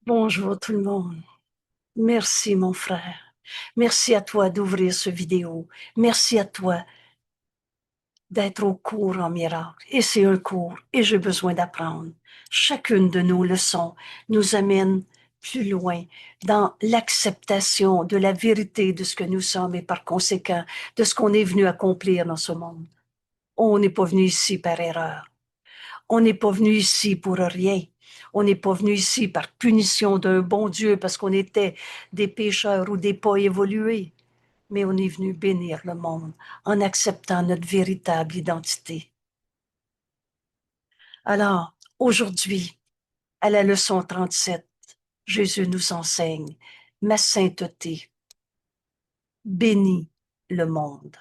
Bonjour tout le monde. Merci mon frère. Merci à toi d'ouvrir ce vidéo. Merci à toi d'être au cours en miracle. Et c'est un cours et j'ai besoin d'apprendre. Chacune de nos leçons nous amène plus loin dans l'acceptation de la vérité de ce que nous sommes et par conséquent de ce qu'on est venu accomplir dans ce monde. On n'est pas venu ici par erreur. On n'est pas venu ici pour rien. On n'est pas venu ici par punition d'un bon Dieu parce qu'on était des pécheurs ou des pas évolués, mais on est venu bénir le monde en acceptant notre véritable identité. Alors, aujourd'hui, à la leçon 37, Jésus nous enseigne ma sainteté bénit le monde.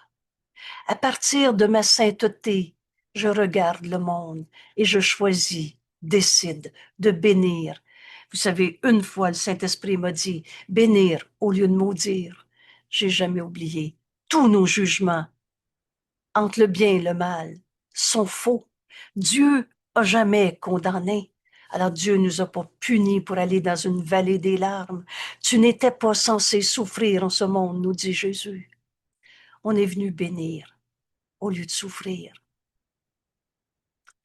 À partir de ma sainteté, je regarde le monde et je choisis, décide de bénir. Vous savez, une fois, le Saint-Esprit m'a dit bénir au lieu de maudire. J'ai jamais oublié. Tous nos jugements entre le bien et le mal sont faux. Dieu a jamais condamné. Alors Dieu nous a pas punis pour aller dans une vallée des larmes. Tu n'étais pas censé souffrir en ce monde, nous dit Jésus. On est venu bénir au lieu de souffrir.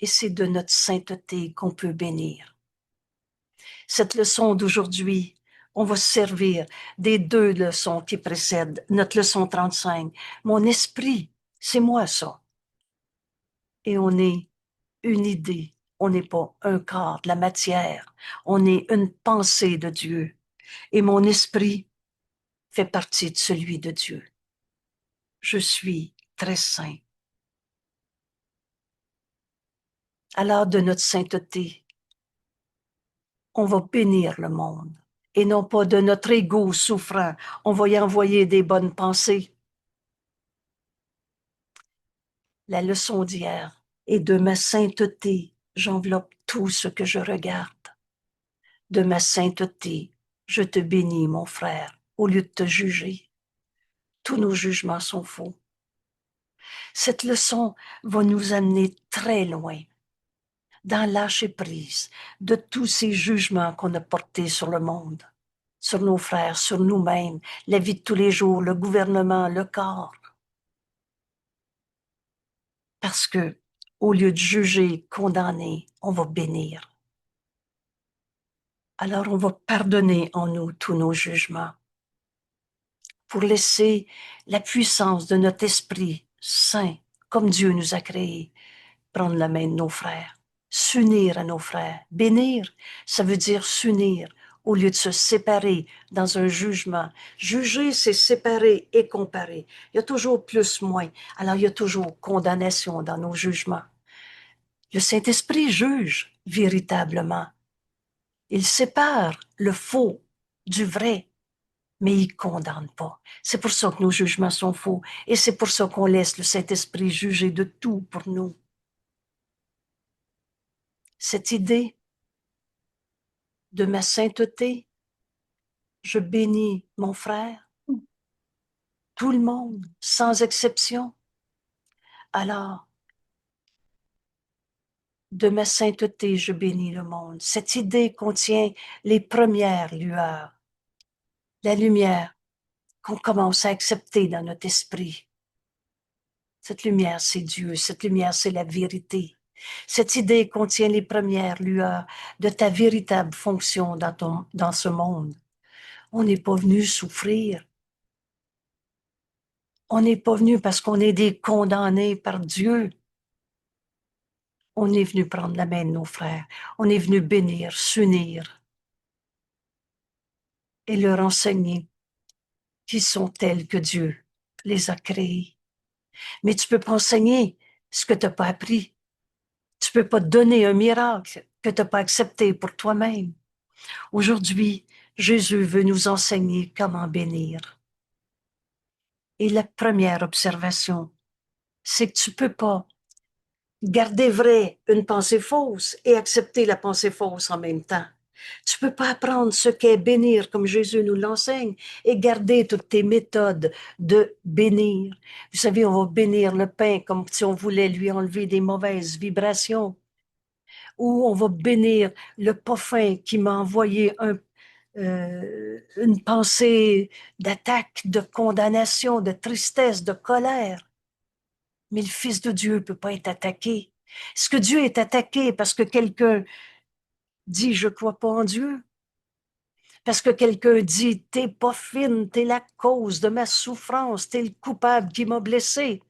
Et c'est de notre sainteté qu'on peut bénir. Cette leçon d'aujourd'hui, on va se servir des deux leçons qui précèdent notre leçon 35. Mon esprit, c'est moi ça. Et on est une idée, on n'est pas un corps de la matière, on est une pensée de Dieu. Et mon esprit fait partie de celui de Dieu. Je suis très saint. Alors de notre sainteté, on va bénir le monde. Et non pas de notre ego souffrant, on va y envoyer des bonnes pensées. La leçon d'hier est de ma sainteté, j'enveloppe tout ce que je regarde. De ma sainteté, je te bénis, mon frère, au lieu de te juger. Tous nos jugements sont faux. Cette leçon va nous amener très loin dans lâcher prise de tous ces jugements qu'on a portés sur le monde, sur nos frères, sur nous-mêmes, la vie de tous les jours, le gouvernement, le corps. Parce que, au lieu de juger, condamner, on va bénir. Alors on va pardonner en nous tous nos jugements pour laisser la puissance de notre esprit saint, comme Dieu nous a créés, prendre la main de nos frères, s'unir à nos frères. Bénir, ça veut dire s'unir au lieu de se séparer dans un jugement. Juger, c'est séparer et comparer. Il y a toujours plus, moins. Alors, il y a toujours condamnation dans nos jugements. Le Saint-Esprit juge véritablement. Il sépare le faux du vrai, mais il condamne pas. C'est pour ça que nos jugements sont faux et c'est pour ça qu'on laisse le Saint-Esprit juger de tout pour nous. Cette idée de ma sainteté, je bénis mon frère, tout le monde, sans exception. Alors, de ma sainteté, je bénis le monde. Cette idée contient les premières lueurs, la lumière qu'on commence à accepter dans notre esprit. Cette lumière, c'est Dieu. Cette lumière, c'est la vérité. Cette idée contient les premières lueurs de ta véritable fonction dans ce monde. On n'est pas venu souffrir. On n'est pas venu parce qu'on est des condamnés par Dieu. On est venu prendre la main de nos frères. On est venu bénir, s'unir et leur enseigner qu'ils sont tels que Dieu les a créés. Mais tu peux pas enseigner ce que tu n'as pas appris. Tu peux pas donner un miracle que tu n'as pas accepté pour toi-même. Aujourd'hui, Jésus veut nous enseigner comment bénir. Et la première observation, c'est que tu peux pas garder vrai une pensée fausse et accepter la pensée fausse en même temps. Tu peux pas apprendre ce qu'est bénir comme Jésus nous l'enseigne et garder toutes tes méthodes de bénir. Vous savez, on va bénir le pain comme si on voulait lui enlever des mauvaises vibrations. Ou on va bénir le parfum qui m'a envoyé une pensée d'attaque, de condamnation, de tristesse, de colère. Mais le Fils de Dieu ne peut pas être attaqué. Est-ce que Dieu est attaqué parce que quelqu'un dit je crois pas en Dieu? Parce que quelqu'un dit t'es pas fine, t'es la cause de ma souffrance, t'es le coupable qui m'a blessé?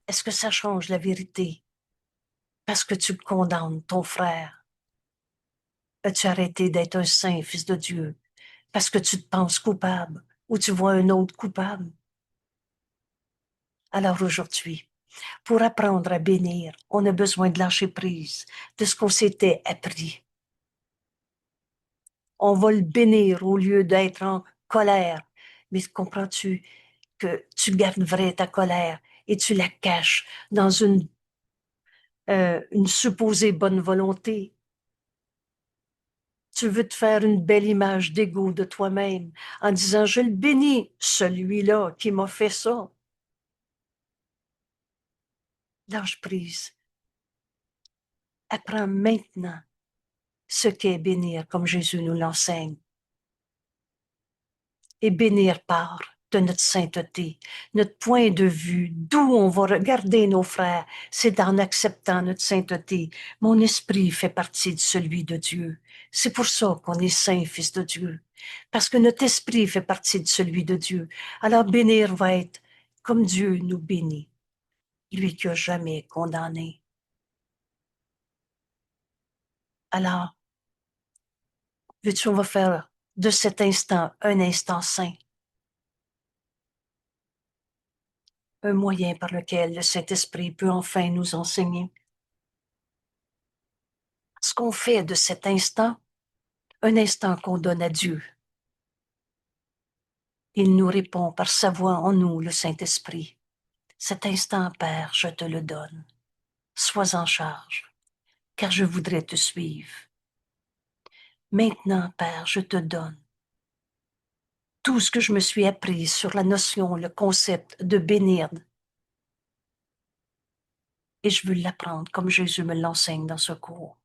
Est-ce que ça change la vérité? Parce que tu condamnes ton frère. As-tu arrêté d'être un saint fils de Dieu? Parce que tu te penses coupable ou tu vois un autre coupable? Alors aujourd'hui, pour apprendre à bénir, on a besoin de lâcher prise de ce qu'on s'était appris. On va le bénir au lieu d'être en colère. Mais comprends-tu que tu garderais ta colère et tu la caches dans une supposée bonne volonté? Tu veux te faire une belle image d'ego de toi-même en disant, je le bénis, celui-là qui m'a fait ça. Lâche prise. Apprends maintenant ce qu'est bénir comme Jésus nous l'enseigne. Et bénir part de notre sainteté, notre point de vue, d'où on va regarder nos frères, c'est en acceptant notre sainteté. Mon esprit fait partie de celui de Dieu. C'est pour ça qu'on est saint, fils de Dieu, parce que notre esprit fait partie de celui de Dieu. Alors bénir va être comme Dieu nous bénit, lui qui a jamais condamné. Alors, veux-tu, on va faire de cet instant un instant saint, un moyen par lequel le Saint-Esprit peut enfin nous enseigner. Ce qu'on fait de cet instant, un instant qu'on donne à Dieu. Il nous répond par sa voix en nous, le Saint-Esprit. Cet instant, Père, je te le donne. Sois en charge, car je voudrais te suivre. Maintenant, Père, je te donne tout ce que je me suis appris sur la notion, le concept de bénir. Et je veux l'apprendre comme Jésus me l'enseigne dans ce cours.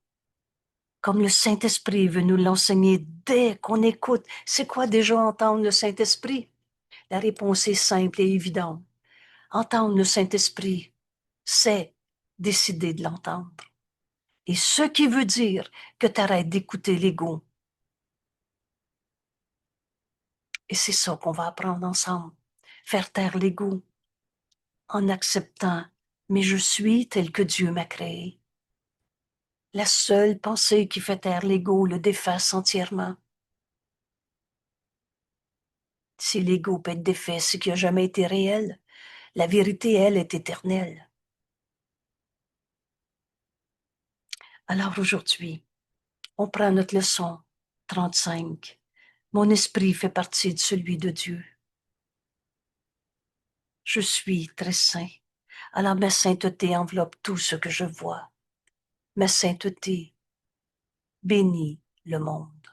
Comme le Saint-Esprit veut nous l'enseigner dès qu'on écoute. C'est quoi déjà entendre le Saint-Esprit? La réponse est simple et évidente. Entendre le Saint-Esprit, c'est décider de l'entendre. Et ce qui veut dire que tu arrêtes d'écouter l'ego. Et c'est ça qu'on va apprendre ensemble. Faire taire l'ego en acceptant, mais je suis tel que Dieu m'a créé. La seule pensée qui fait taire l'ego le déface entièrement. Si l'ego peut être défait, c'est qu'il n'a jamais été réel. La vérité, elle, est éternelle. Alors aujourd'hui, on prend notre leçon 35. Mon esprit fait partie de celui de Dieu. Je suis très saint. Alors ma sainteté enveloppe tout ce que je vois. Ma sainteté bénit le monde.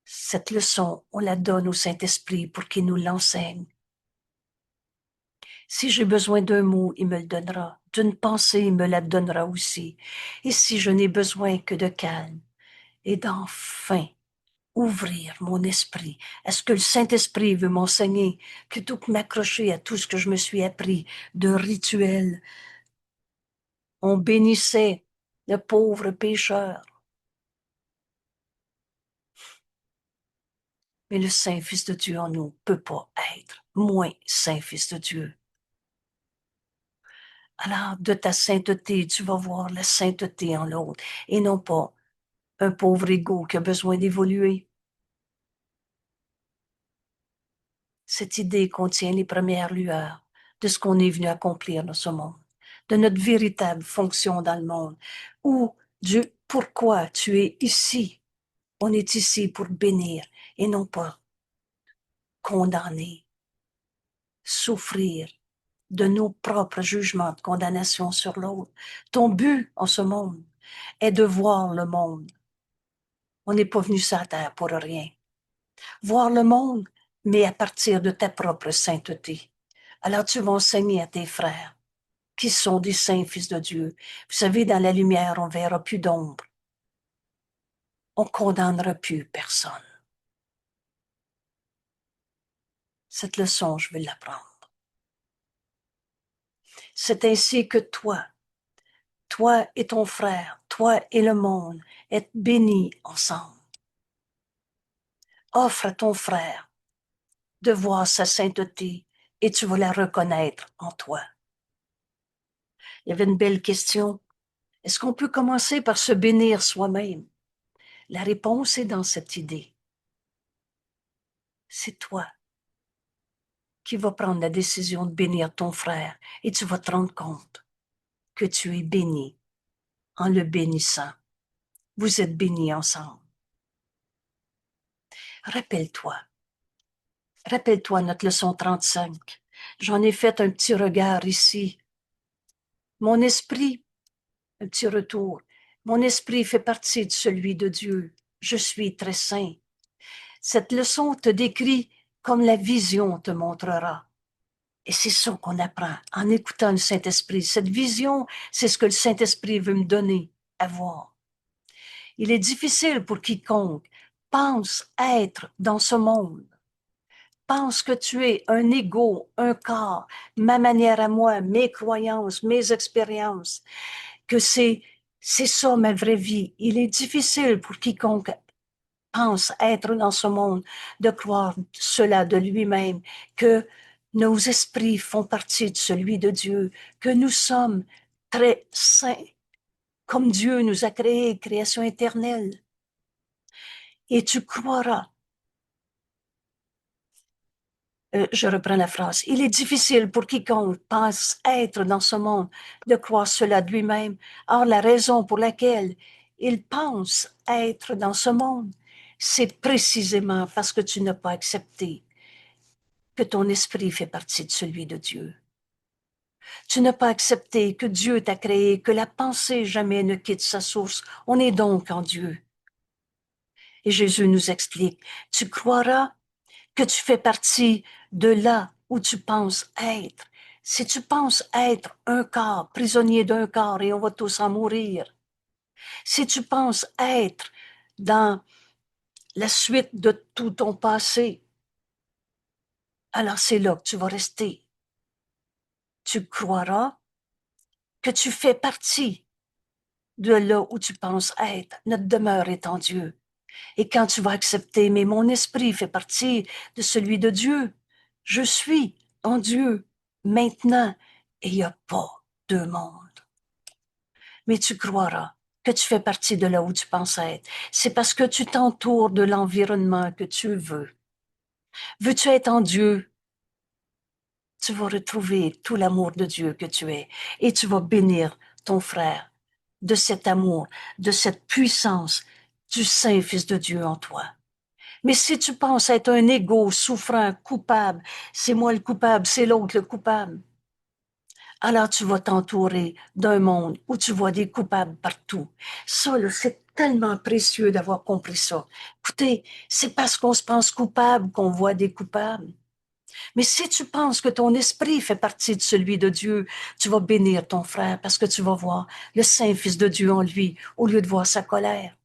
Cette leçon, on la donne au Saint-Esprit pour qu'il nous l'enseigne. Si j'ai besoin d'un mot, il me le donnera. D'une pensée, il me la donnera aussi. Et si je n'ai besoin que de calme et d'enfin ouvrir mon esprit à ce que le Saint-Esprit veut m'enseigner, plutôt que m'accrocher à tout ce que je me suis appris de rituels. On bénissait le pauvre pécheur. Mais le Saint-Fils de Dieu en nous peut pas être moins Saint-Fils de Dieu. Alors, de ta sainteté, tu vas voir la sainteté en l'autre et non pas un pauvre égo qui a besoin d'évoluer. Cette idée contient les premières lueurs de ce qu'on est venu accomplir dans ce monde, de notre véritable fonction dans le monde, ou du pourquoi tu es ici. On est ici pour bénir et non pas condamner, souffrir de nos propres jugements de condamnation sur l'autre. Ton but en ce monde est de voir le monde. On n'est pas venu sur la terre pour rien. Voir le monde, mais à partir de ta propre sainteté. Alors tu vas enseigner à tes frères qui sont des saints fils de Dieu. Vous savez, dans la lumière, on verra plus d'ombre. on ne condamnera plus personne. Cette leçon, je vais l'apprendre. C'est ainsi que toi et ton frère, toi et le monde, êtes bénis ensemble. Offre à ton frère de voir sa sainteté et tu vas la reconnaître en toi. Il y avait une belle question. Est-ce qu'on peut commencer par se bénir soi-même? La réponse est dans cette idée. C'est toi qui vas prendre la décision de bénir ton frère et tu vas te rendre compte que tu es béni en le bénissant. Vous êtes bénis ensemble. Rappelle-toi notre leçon 35. J'en ai fait un petit regard ici. Mon esprit, un petit retour, mon esprit fait partie de celui de Dieu. Je suis très saint. Cette leçon te décrit comme la vision te montrera. Et c'est ça qu'on apprend en écoutant le Saint-Esprit. Cette vision, c'est ce que le Saint-Esprit veut me donner à voir. Il est difficile pour quiconque pense être dans ce monde, pense que tu es un ego, un corps, ma manière à moi, mes croyances, mes expériences, que c'est ça ma vraie vie. Il est difficile pour quiconque pense être dans ce monde de croire cela de lui-même, que nos esprits font partie de celui de Dieu, que nous sommes très saints, comme Dieu nous a créés, création éternelle. Et tu croiras. Je reprends la phrase. Il est difficile pour quiconque pense être dans ce monde de croire cela de lui-même. Or, la raison pour laquelle il pense être dans ce monde, c'est précisément parce que tu n'as pas accepté que ton esprit fait partie de celui de Dieu. Tu n'as pas accepté que Dieu t'a créé, que la pensée jamais ne quitte sa source. On est donc en Dieu. Et Jésus nous explique, tu croiras que tu fais partie de là où tu penses être. Si tu penses être un corps, prisonnier d'un corps et on va tous en mourir, si tu penses être dans la suite de tout ton passé, alors c'est là que tu vas rester. Tu croiras que tu fais partie de là où tu penses être. Notre demeure est en Dieu. Et quand tu vas accepter, mais mon esprit fait partie de celui de Dieu, je suis en Dieu maintenant et il n'y a pas deux mondes. Mais tu croiras que tu fais partie de là où tu penses être. C'est parce que tu t'entoures de l'environnement que tu veux. Veux-tu être en Dieu? Tu vas retrouver tout l'amour de Dieu que tu es et tu vas bénir ton frère de cet amour, de cette puissance du Saint Fils de Dieu en toi. Mais si tu penses être un égo souffrant, coupable, c'est moi le coupable, c'est l'autre le coupable, alors tu vas t'entourer d'un monde où tu vois des coupables partout. Ça, là, c'est tellement précieux d'avoir compris ça. Écoutez, c'est parce qu'on se pense coupable qu'on voit des coupables. Mais si tu penses que ton esprit fait partie de celui de Dieu, tu vas bénir ton frère parce que tu vas voir le Saint Fils de Dieu en lui au lieu de voir sa colère.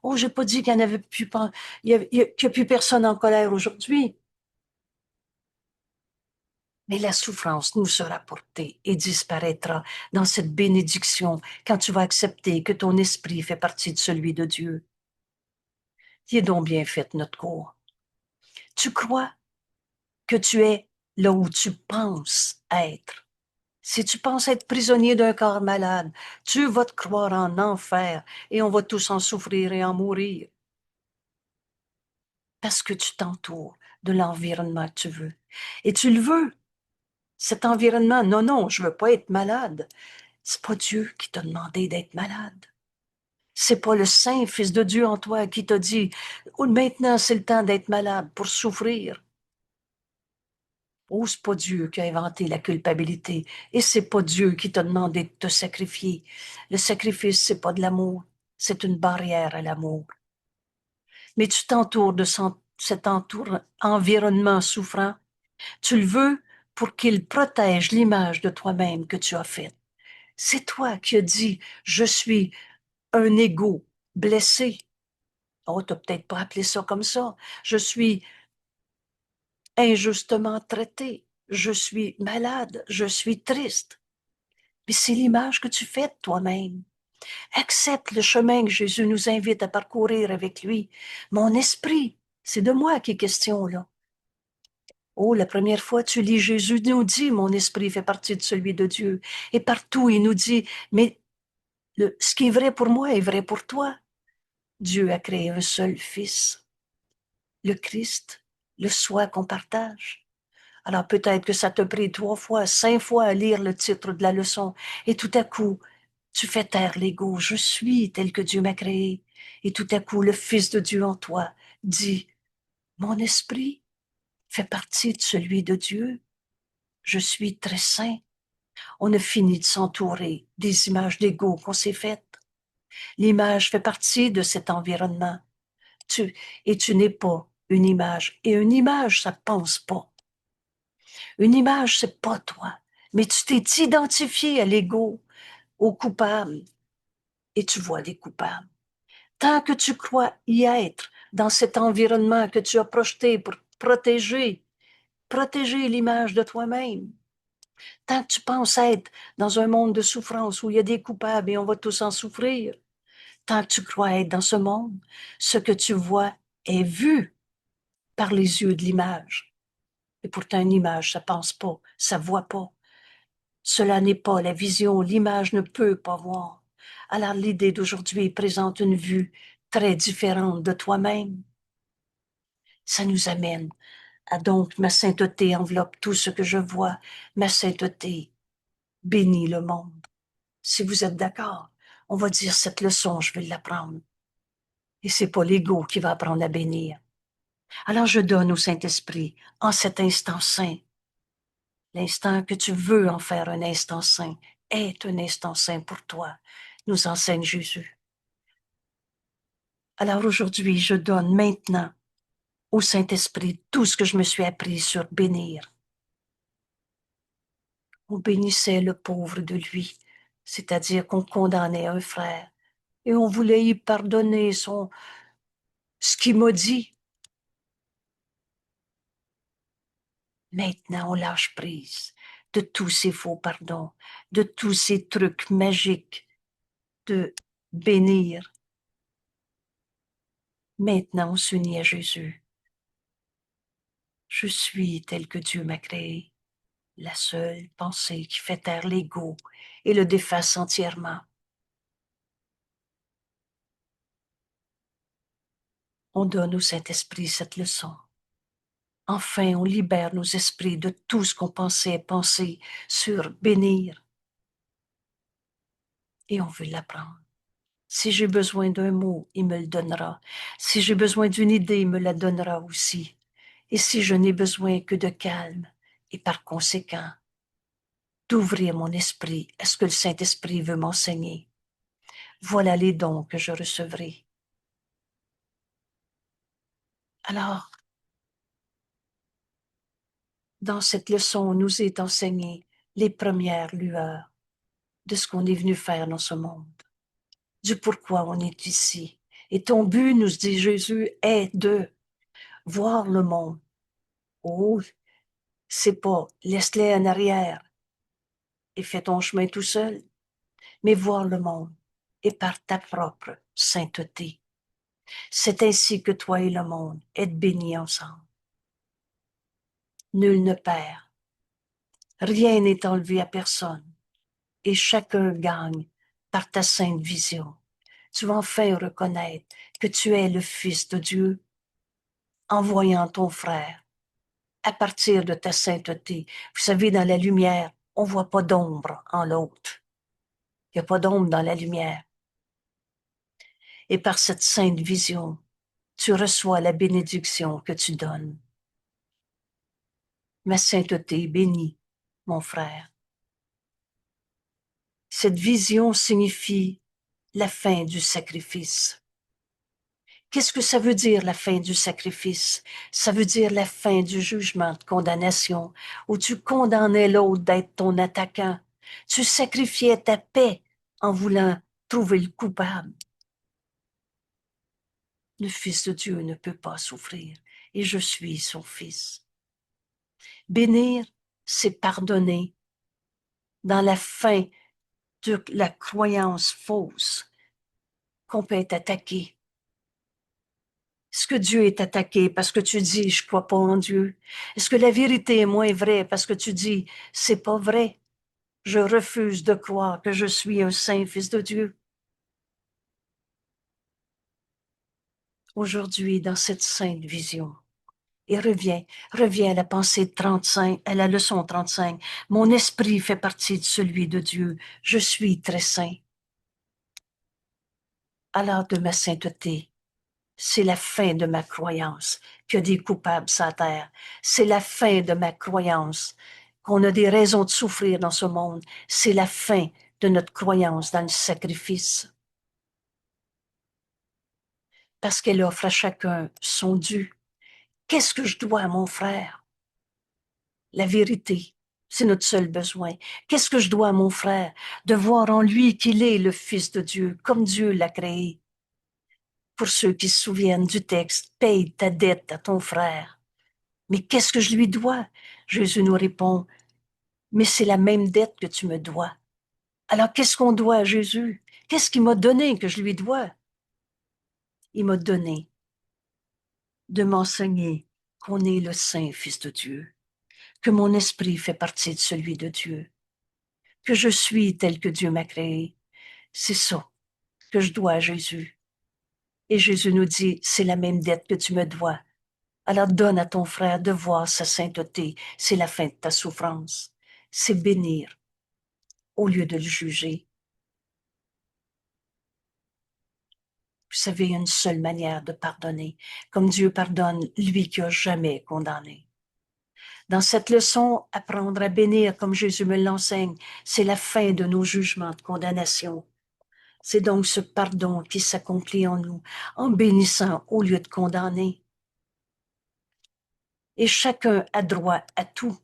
Oh, j'ai pas dit qu'il n'y avait plus, qu'il y a plus personne en colère aujourd'hui. Mais la souffrance nous sera portée et disparaîtra dans cette bénédiction quand tu vas accepter que ton esprit fait partie de celui de Dieu. Il est donc bien fait notre cours. Tu crois que tu es là où tu penses être. Si tu penses être prisonnier d'un corps malade, tu vas te croire en enfer et on va tous en souffrir et en mourir. Parce que tu t'entoures de l'environnement que tu veux. Et tu le veux. Cet environnement, non, non, je veux pas être malade. C'est pas Dieu qui t'a demandé d'être malade. C'est pas le Saint Fils de Dieu en toi qui t'a dit, oh, maintenant c'est le temps d'être malade pour souffrir. Oh, c'est pas Dieu qui a inventé la culpabilité. Et c'est pas Dieu qui t'a demandé de te sacrifier. Le sacrifice, c'est pas de l'amour. C'est une barrière à l'amour. Mais tu t'entoures de cet environnement souffrant. Tu le veux pour qu'il protège l'image de toi-même que tu as faite. C'est toi qui as dit, je suis un égo blessé. Oh, t'as peut-être pas appelé ça comme ça. Je suis injustement traité. Je suis malade. Je suis triste. Mais c'est l'image que tu fais de toi-même. Accepte le chemin que Jésus nous invite à parcourir avec lui. Mon esprit, c'est de moi qui est question, là. Oh, la première fois, tu lis, Jésus nous dit, mon esprit fait partie de celui de Dieu. Et partout, il nous dit, mais ce qui est vrai pour moi est vrai pour toi. Dieu a créé un seul Fils, le Christ, le soi qu'on partage. Alors peut-être que ça te pris 3 fois, 5 fois à lire le titre de la leçon, et tout à coup, tu fais taire l'ego. Je suis tel que Dieu m'a créé. Et tout à coup, le Fils de Dieu en toi dit, mon esprit fait partie de celui de Dieu. Je suis très saint. On a fini de s'entourer des images d'ego qu'on s'est faites. L'image fait partie de cet environnement. Et tu n'es pas une image. Et une image, ça pense pas. Une image, c'est pas toi. Mais tu t'es identifié à l'ego, au coupable, et tu vois des coupables. Tant que tu crois y être dans cet environnement que tu as projeté pour protéger l'image de toi-même, tant que tu penses être dans un monde de souffrance où il y a des coupables et on va tous en souffrir, tant que tu crois être dans ce monde, ce que tu vois est vu par les yeux de l'image. Et pourtant, une image, ça pense pas, ça voit pas. Cela n'est pas la vision, l'image ne peut pas voir. Alors l'idée d'aujourd'hui présente une vue très différente de toi-même. Ça nous amène à donc ma sainteté enveloppe tout ce que je vois. Ma sainteté bénit le monde. Si vous êtes d'accord, on va dire cette leçon, je vais l'apprendre. Et c'est pas l'ego qui va apprendre à bénir. Alors je donne au Saint-Esprit, en cet instant saint, l'instant que tu veux en faire un instant saint, est un instant saint pour toi, nous enseigne Jésus. Alors aujourd'hui, je donne maintenant au Saint-Esprit tout ce que je me suis appris sur bénir. On bénissait le pauvre de lui, c'est-à-dire qu'on condamnait un frère et on voulait y pardonner ce qu'il m'a dit. Maintenant, on lâche prise de tous ces faux pardons, de tous ces trucs magiques de bénir. Maintenant, on s'unit à Jésus. Je suis tel que Dieu m'a créé. La seule pensée qui fait taire l'ego et le déface entièrement. On donne au Saint-Esprit cette leçon. Enfin, on libère nos esprits de tout ce qu'on pensait penser sur bénir. Et on veut l'apprendre. Si j'ai besoin d'un mot, il me le donnera. Si j'ai besoin d'une idée, il me la donnera aussi. Et si je n'ai besoin que de calme, et par conséquent, d'ouvrir mon esprit à ce que le Saint-Esprit veut m'enseigner, voilà les dons que je recevrai. Alors, dans cette leçon, on nous est enseigné les premières lueurs de ce qu'on est venu faire dans ce monde, du pourquoi on est ici. Et ton but, nous dit Jésus, est de voir le monde. Oh, c'est pas laisse-les en arrière et fais ton chemin tout seul, mais voir le monde et par ta propre sainteté. C'est ainsi que toi et le monde êtes bénis ensemble. Nul ne perd, rien n'est enlevé à personne et chacun gagne par ta sainte vision. Tu vas enfin reconnaître que tu es le Fils de Dieu en voyant ton frère à partir de ta sainteté. Vous savez, dans la lumière, on voit pas d'ombre en l'autre. Il n'y a pas d'ombre dans la lumière. Et par cette sainte vision, tu reçois la bénédiction que tu donnes. Ma sainteté bénit, mon frère. Cette vision signifie la fin du sacrifice. Qu'est-ce que ça veut dire, la fin du sacrifice? Ça veut dire la fin du jugement de condamnation, où tu condamnais l'autre d'être ton attaquant. Tu sacrifiais ta paix en voulant trouver le coupable. Le Fils de Dieu ne peut pas souffrir et je suis son Fils. Bénir, c'est pardonner dans la fin de la croyance fausse qu'on peut être attaqué. Est-ce que Dieu est attaqué parce que tu dis, je crois pas en Dieu? Est-ce que la vérité est moins vraie parce que tu dis, c'est pas vrai? Je refuse de croire que je suis un saint fils de Dieu. Aujourd'hui, dans cette sainte vision, et reviens à la pensée 35, à la leçon 35. Mon esprit fait partie de celui de Dieu. Je suis très saint. Alors de ma sainteté, c'est la fin de ma croyance qu'il y a des coupables sur la terre. C'est la fin de ma croyance qu'on a des raisons de souffrir dans ce monde. C'est la fin de notre croyance dans le sacrifice. Parce qu'elle offre à chacun son dû. Qu'est-ce que je dois à mon frère? La vérité, c'est notre seul besoin. Qu'est-ce que je dois à mon frère? De voir en lui qu'il est le Fils de Dieu, comme Dieu l'a créé. Pour ceux qui se souviennent du texte, paye ta dette à ton frère. Mais qu'est-ce que je lui dois? Jésus nous répond, mais c'est la même dette que tu me dois. Alors qu'est-ce qu'on doit à Jésus? Qu'est-ce qu'il m'a donné que je lui dois? Il m'a donné de m'enseigner qu'on est le Saint Fils de Dieu, que mon esprit fait partie de celui de Dieu, que je suis tel que Dieu m'a créé. C'est ça que je dois à Jésus. Et Jésus nous dit, c'est la même dette que tu me dois. Alors donne à ton frère de voir sa sainteté. C'est la fin de ta souffrance. C'est bénir au lieu de le juger. Vous savez, il y a une seule manière de pardonner, comme Dieu pardonne lui qui a jamais condamné. Dans cette leçon, apprendre à bénir comme Jésus me l'enseigne, c'est la fin de nos jugements de condamnation. C'est donc ce pardon qui s'accomplit en nous, en bénissant au lieu de condamner. Et chacun a droit à tout.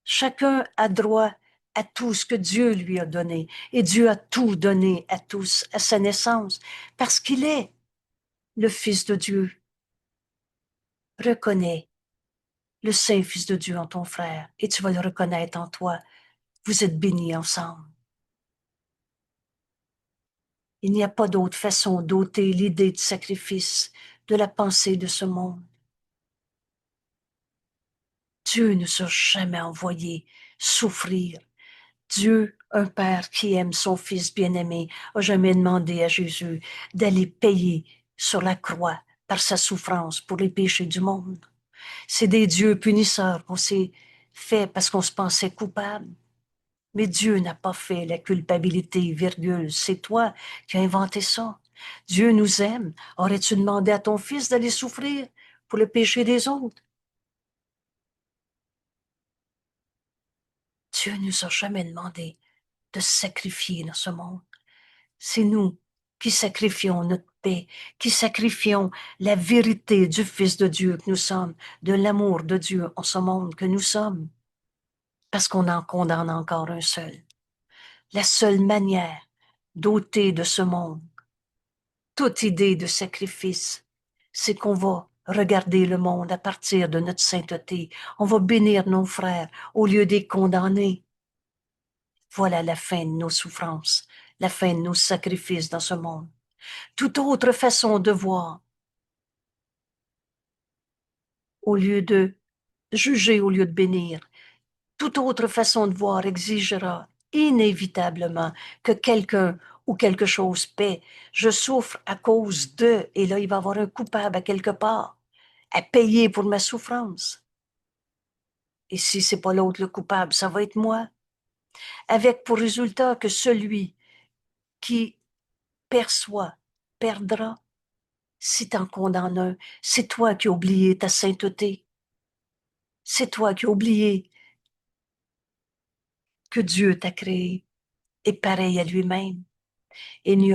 Chacun a droit à tout ce que Dieu lui a donné. Et Dieu a tout donné à tous à sa naissance, parce qu'il est le Fils de Dieu. Reconnais le Saint Fils de Dieu en ton frère, et tu vas le reconnaître en toi. Vous êtes bénis ensemble. Il n'y a pas d'autre façon d'ôter l'idée de sacrifice de la pensée de ce monde. Dieu ne nous a jamais envoyé souffrir. Dieu, un Père qui aime son Fils bien-aimé, a jamais demandé à Jésus d'aller payer sur la croix par sa souffrance pour les péchés du monde. C'est des dieux punisseurs qu'on s'est fait parce qu'on se pensait coupable. Mais Dieu n'a pas fait la culpabilité, virgule. C'est toi qui as inventé ça. Dieu nous aime. Aurais-tu demandé à ton Fils d'aller souffrir pour le péché des autres? Dieu ne nous a jamais demandé de sacrifier dans ce monde. C'est nous qui sacrifions notre paix, qui sacrifions la vérité du Fils de Dieu que nous sommes, de l'amour de Dieu en ce monde que nous sommes, parce qu'on en condamne encore un seul. La seule manière d'ôter de ce monde toute idée de sacrifice, c'est qu'on va regarder le monde à partir de notre sainteté. On va bénir nos frères au lieu de les condamner. Voilà la fin de nos souffrances, la fin de nos sacrifices dans ce monde. Toute autre façon de voir, au lieu de juger, au lieu de bénir, toute autre façon de voir exigera inévitablement que quelqu'un ou quelque chose paie. Je souffre à cause de, et là, il va y avoir un coupable à quelque part, à payer pour ma souffrance. Et si c'est pas l'autre le coupable, ça va être moi. Avec pour résultat que celui qui perçoit perdra. Si t'en condamnes un, c'est toi qui as oublié ta sainteté. C'est toi qui as oublié que Dieu t'a créé et pareil à lui-même. Il n'y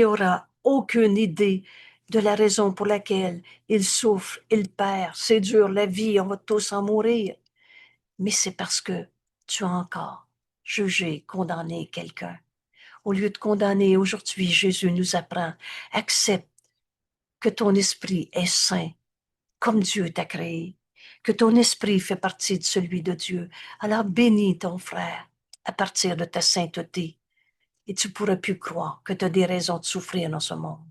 aura aucune idée de la raison pour laquelle il souffre, il perd, c'est dur la vie, on va tous en mourir. Mais c'est parce que tu as encore jugé, condamné quelqu'un. Au lieu de condamner aujourd'hui, Jésus nous apprend, accepte que ton esprit est saint, comme Dieu t'a créé, que ton esprit fait partie de celui de Dieu. Alors bénis ton frère à partir de ta sainteté et tu pourras plus croire que tu as des raisons de souffrir dans ce monde.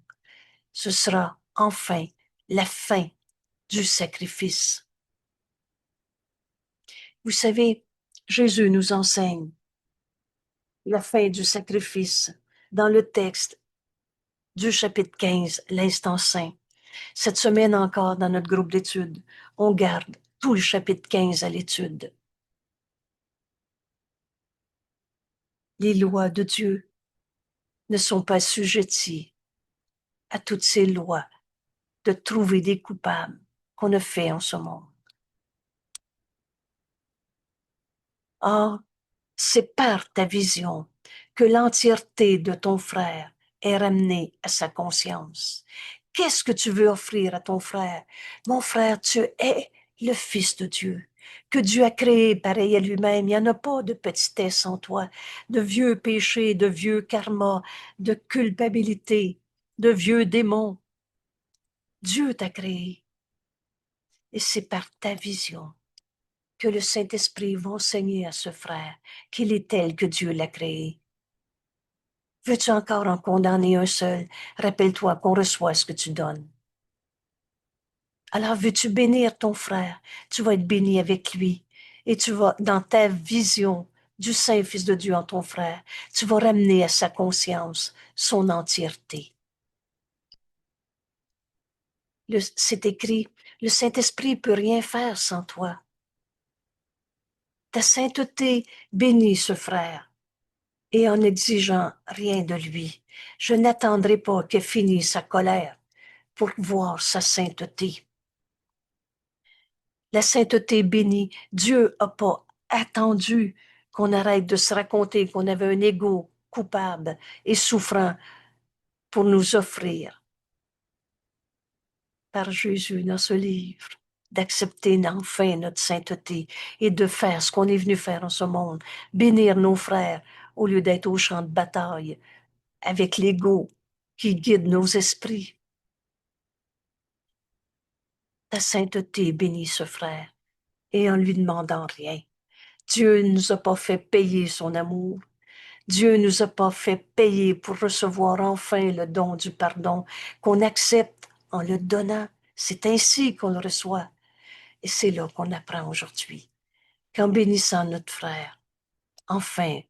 Ce sera enfin la fin du sacrifice. Vous savez, Jésus nous enseigne la fin du sacrifice dans le texte du chapitre 15, l'instant saint. Cette semaine encore, dans notre groupe d'études, on garde tout le chapitre 15 à l'étude. Les lois de Dieu ne sont pas assujetties à toutes ces lois de trouver des coupables qu'on a fait en ce monde. Or, c'est par ta vision que l'entièreté de ton frère est ramenée à sa conscience. Qu'est-ce que tu veux offrir à ton frère? Mon frère, tu es le Fils de Dieu, que Dieu a créé pareil à lui-même. Il n'y en a pas de petitesse en toi, de vieux péchés, de vieux karma, de culpabilité, de vieux démons. Dieu t'a créé. Et c'est par ta vision que le Saint-Esprit va enseigner à ce frère qu'il est tel que Dieu l'a créé. Veux-tu encore en condamner un seul? Rappelle-toi qu'on reçoit ce que tu donnes. Alors veux-tu bénir ton frère? Tu vas être béni avec lui. Et tu vas, dans ta vision du Saint-Fils de Dieu en ton frère, tu vas ramener à sa conscience son entièreté. C'est écrit, le Saint-Esprit peut rien faire sans toi. Ta sainteté bénit ce frère. Et en n'exigeant rien de lui, je n'attendrai pas qu'elle finisse sa colère pour voir sa sainteté. La sainteté bénie, Dieu n'a pas attendu qu'on arrête de se raconter qu'on avait un ego coupable et souffrant pour nous offrir par Jésus dans ce livre d'accepter enfin notre sainteté et de faire ce qu'on est venu faire en ce monde, bénir nos frères au lieu d'être au champ de bataille avec l'ego qui guide nos esprits. Ta sainteté bénit ce frère et en lui demandant rien. Dieu ne nous a pas fait payer son amour. Dieu ne nous a pas fait payer pour recevoir enfin le don du pardon qu'on accepte en le donnant. C'est ainsi qu'on le reçoit. Et c'est là qu'on apprend aujourd'hui qu'en bénissant notre frère, enfin,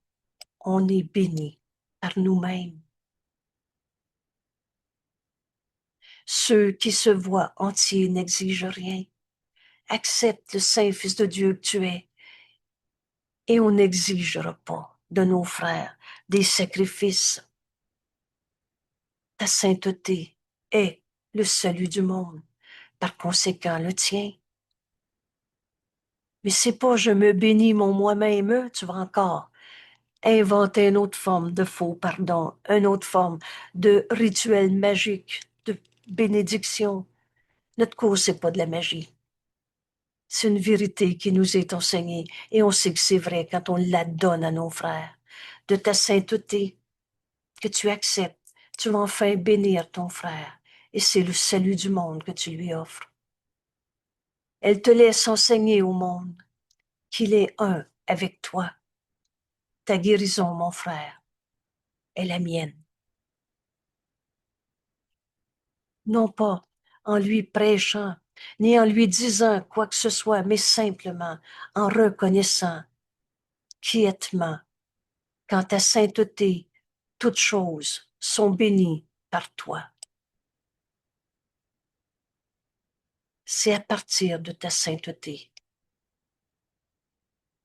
on est béni par nous-mêmes. Ceux qui se voient entiers n'exigent rien. Accepte le Saint-Fils de Dieu que tu es et on n'exigera pas de nos frères des sacrifices. Ta sainteté est le salut du monde, par conséquent le tien. Mais c'est pas je me bénis mon moi-même, tu vas encore inventer une autre forme de faux pardon, une autre forme de rituel magique, de bénédiction. Notre cause, c'est pas de la magie. C'est une vérité qui nous est enseignée et on sait que c'est vrai quand on la donne à nos frères. De ta sainteté que tu acceptes, tu vas enfin bénir ton frère et c'est le salut du monde que tu lui offres. Elle te laisse enseigner au monde qu'il est un avec toi. Ta guérison, mon frère, est la mienne. Non pas en lui prêchant, ni en lui disant quoi que ce soit, mais simplement en reconnaissant quiètement qu'en ta sainteté, toutes choses sont bénies par toi. C'est à partir de ta sainteté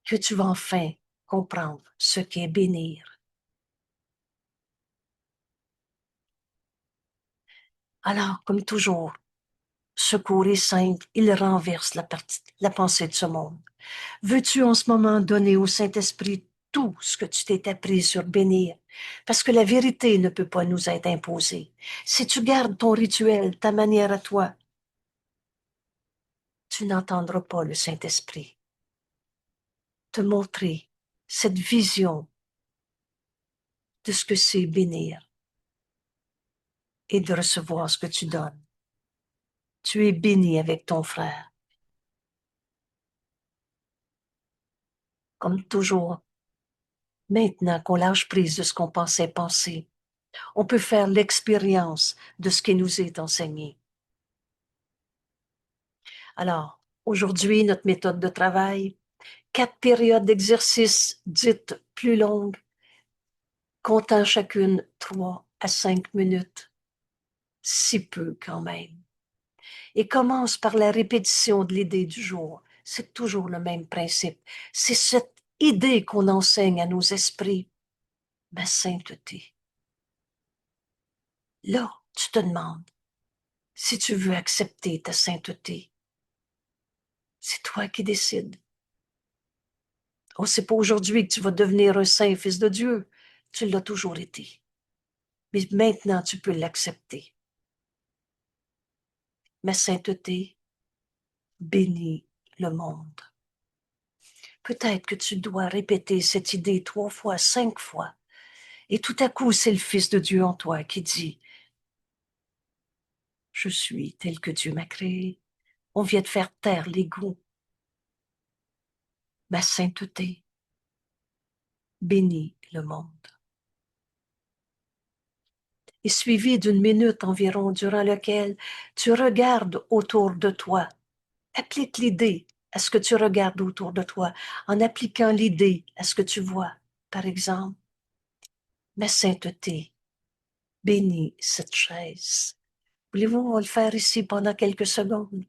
que tu vas enfin comprendre ce qu'est bénir. Alors, comme toujours, secours est simple, il renverse la pensée de ce monde. Veux-tu en ce moment donner au Saint-Esprit tout ce que tu t'es appris sur bénir? Parce que la vérité ne peut pas nous être imposée. Si tu gardes ton rituel, ta manière à toi, tu n'entendras pas le Saint-Esprit te montrer cette vision de ce que c'est bénir et de recevoir ce que tu donnes. Tu es béni avec ton frère. Comme toujours, maintenant qu'on lâche prise de ce qu'on pensait penser, on peut faire l'expérience de ce qui nous est enseigné. Alors, aujourd'hui, notre méthode de travail, 4 périodes d'exercice dites plus longues, comptant chacune 3 à 5 minutes. Si peu quand même. Et commence par la répétition de l'idée du jour. C'est toujours le même principe. C'est cette idée qu'on enseigne à nos esprits. Ma sainteté. Là, tu te demandes si tu veux accepter ta sainteté. C'est toi qui décides. Oh, c'est pas aujourd'hui que tu vas devenir un saint fils de Dieu. Tu l'as toujours été. Mais maintenant, tu peux l'accepter. Ma sainteté bénit le monde. Peut-être que tu dois répéter cette idée 3 fois, 5 fois. Et tout à coup, c'est le Fils de Dieu en toi qui dit, je suis tel que Dieu m'a créé. On vient de faire taire l'ego. Ma sainteté bénit le monde. Et suivi d'une minute environ durant laquelle tu regardes autour de toi. Applique l'idée à ce que tu regardes autour de toi en appliquant l'idée à ce que tu vois. Par exemple, ma sainteté bénit cette chaise. Voulez-vous, on va le faire ici pendant quelques secondes.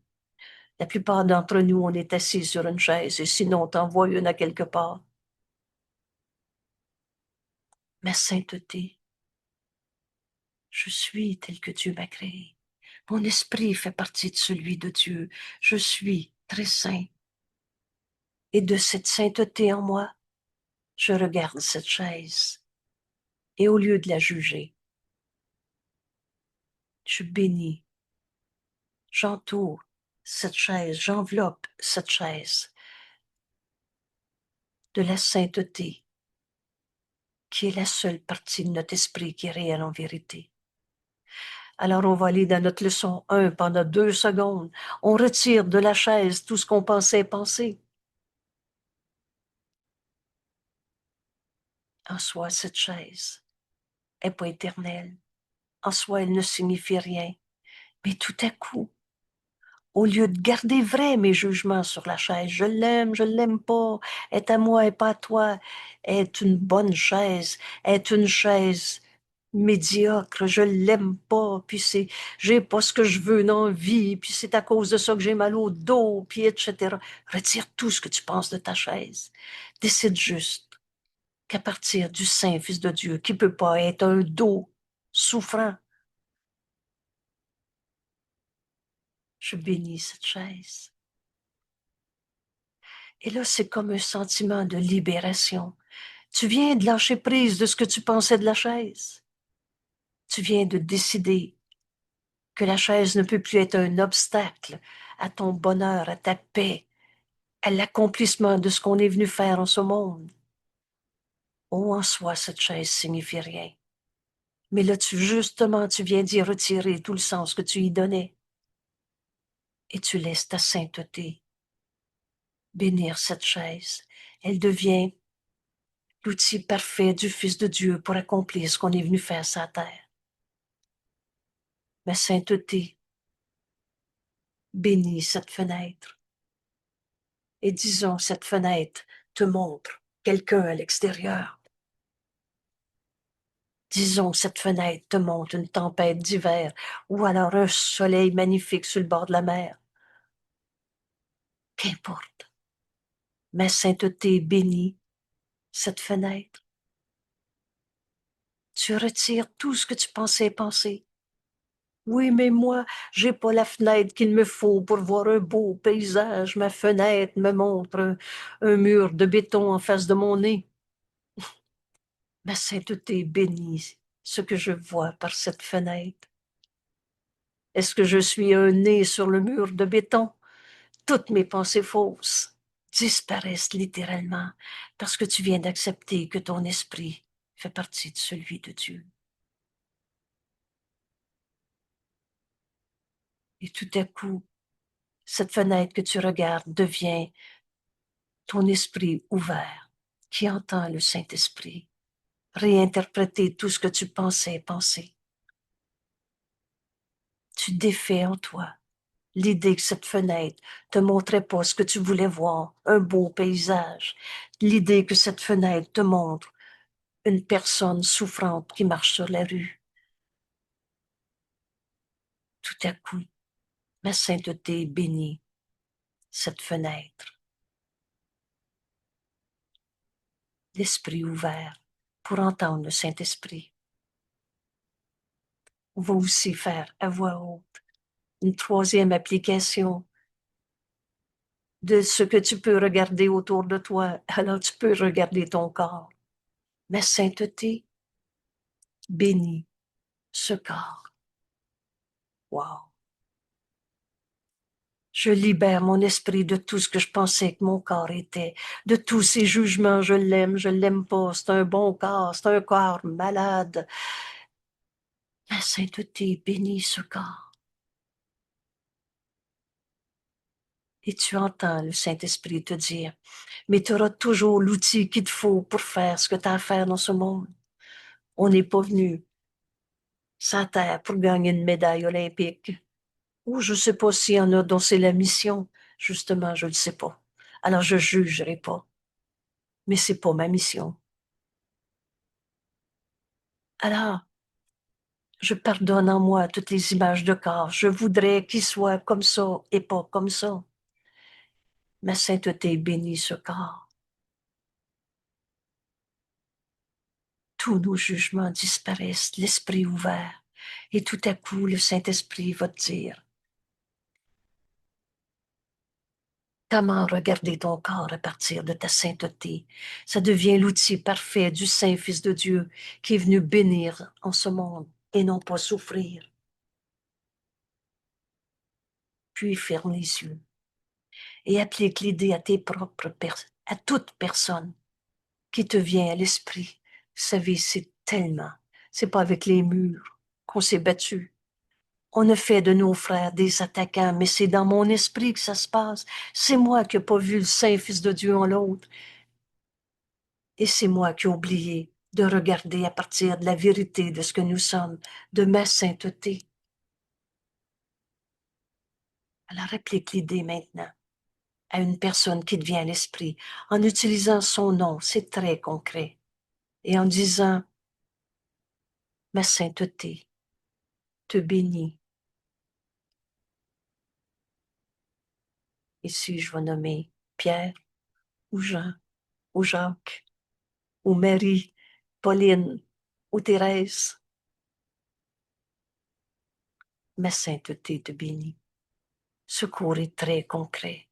La plupart d'entre nous, on est assis sur une chaise et sinon on t'envoie une à quelque part. Ma sainteté, je suis tel que Dieu m'a créé. Mon esprit fait partie de celui de Dieu. Je suis très saint. Et de cette sainteté en moi, je regarde cette chaise. Et au lieu de la juger, je bénis, j'entoure cette chaise, j'enveloppe cette chaise de la sainteté, qui est la seule partie de notre esprit qui est réelle en vérité. Alors on va aller dans notre leçon 1 pendant 2 secondes. On retire de la chaise tout ce qu'on pensait penser. En soi, cette chaise n'est pas éternelle. En soi, elle ne signifie rien. Mais tout à coup, au lieu de garder vrai mes jugements sur la chaise, je l'aime pas, est à moi et pas à toi, est une bonne chaise, est une chaise médiocre, je l'aime pas, puis j'ai pas ce que je veux dans la vie, puis c'est à cause de ça que j'ai mal au dos, puis etc. Retire tout ce que tu penses de ta chaise. Décide juste qu'à partir du Saint Fils de Dieu, qui peut pas être un dos souffrant, je bénis cette chaise. Et là, c'est comme un sentiment de libération. Tu viens de lâcher prise de ce que tu pensais de la chaise. Tu viens de décider que la chaise ne peut plus être un obstacle à ton bonheur, à ta paix, à l'accomplissement de ce qu'on est venu faire en ce monde. Oh, en soi, cette chaise signifie rien. Mais là, justement, tu viens d'y retirer tout le sens que tu y donnais. Et tu laisses ta sainteté bénir cette chaise. Elle devient l'outil parfait du Fils de Dieu pour accomplir ce qu'on est venu faire sur la terre. Ma sainteté bénit cette fenêtre. Et disons, cette fenêtre te montre quelqu'un à l'extérieur. Disons, cette fenêtre te montre une tempête d'hiver ou alors un soleil magnifique sur le bord de la mer. Qu'importe. Ma sainteté bénit cette fenêtre. Tu retires tout ce que tu pensais penser. Oui, mais moi, j'ai pas la fenêtre qu'il me faut pour voir un beau paysage. Ma fenêtre me montre un mur de béton en face de mon nez. Ma sainteté bénit ce que je vois par cette fenêtre. Est-ce que je suis un nez sur le mur de béton? Toutes mes pensées fausses disparaissent littéralement parce que tu viens d'accepter que ton esprit fait partie de celui de Dieu. Et tout à coup, cette fenêtre que tu regardes devient ton esprit ouvert, qui entend le Saint-Esprit réinterpréter tout ce que tu pensais penser. Tu défais en toi l'idée que cette fenêtre te montrait pas ce que tu voulais voir, un beau paysage. L'idée que cette fenêtre te montre une personne souffrante qui marche sur la rue. Tout à coup, ma sainteté bénit cette fenêtre. L'esprit ouvert pour entendre le Saint-Esprit. On va aussi faire à voix haute une troisième application de ce que tu peux regarder autour de toi. Alors tu peux regarder ton corps. Ma sainteté bénit ce corps. Wow. Je libère mon esprit de tout ce que je pensais que mon corps était, de tous ces jugements, je l'aime pas, c'est un bon corps, c'est un corps malade. La sainteté bénit ce corps. Et tu entends le Saint-Esprit te dire, mais tu auras toujours l'outil qu'il te faut pour faire ce que tu as à faire dans ce monde. On n'est pas venu sur terre pour gagner une médaille olympique. Ou je ne sais pas s'il y en a dont c'est la mission. Justement, je ne le sais pas. Alors je jugerai pas. Mais c'est pas ma mission. Alors, je pardonne en moi toutes les images de corps. Je voudrais qu'ils soient comme ça et pas comme ça. Ma sainteté bénit ce corps. Tous nos jugements disparaissent, l'esprit ouvert. Et tout à coup, le Saint-Esprit va te dire comment regarder ton corps à partir de ta sainteté. Ça devient l'outil parfait du Saint-Fils de Dieu qui est venu bénir en ce monde et non pas souffrir. Puis ferme les yeux et applique l'idée à à toute personne qui te vient à l'esprit. Vous savez, c'est pas avec les murs qu'on s'est battu. On a fait de nos frères des attaquants, mais c'est dans mon esprit que ça se passe. C'est moi qui n'ai pas vu le Saint-Fils de Dieu en l'autre. Et c'est moi qui ai oublié de regarder à partir de la vérité de ce que nous sommes, de ma sainteté. Alors applique l'idée maintenant à une personne qui te vient à l'esprit en utilisant son nom, c'est très concret, et en disant, ma sainteté te bénit. Ici, je vais nommer Pierre ou Jean ou Jacques ou Marie, Pauline ou Thérèse. Ma sainteté te bénit. Ce cours est très concret.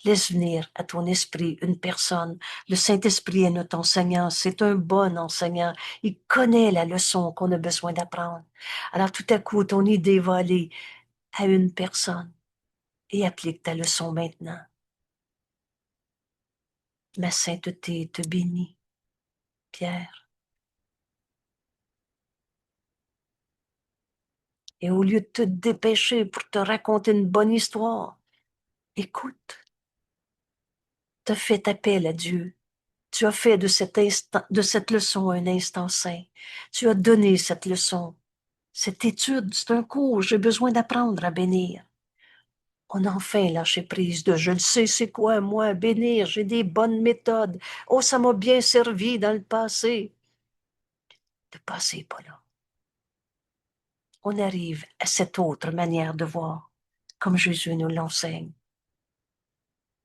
Laisse venir à ton esprit une personne. Le Saint-Esprit est notre enseignant. C'est un bon enseignant. Il connaît la leçon qu'on a besoin d'apprendre. Alors tout à coup, ton idée va aller à une personne et applique ta leçon maintenant. Ma sainteté te bénit, Pierre. Et au lieu de te dépêcher pour te raconter une bonne histoire, écoute, tu as fait appel à Dieu. Tu as fait de de cette leçon un instant saint. Tu as donné cette leçon. Cette étude, c'est un cours. J'ai besoin d'apprendre à bénir. On a enfin lâché prise de je le sais, c'est quoi, moi, bénir. J'ai des bonnes méthodes. Oh, ça m'a bien servi dans le passé. Le passé n'est pas là. On arrive à cette autre manière de voir, comme Jésus nous l'enseigne.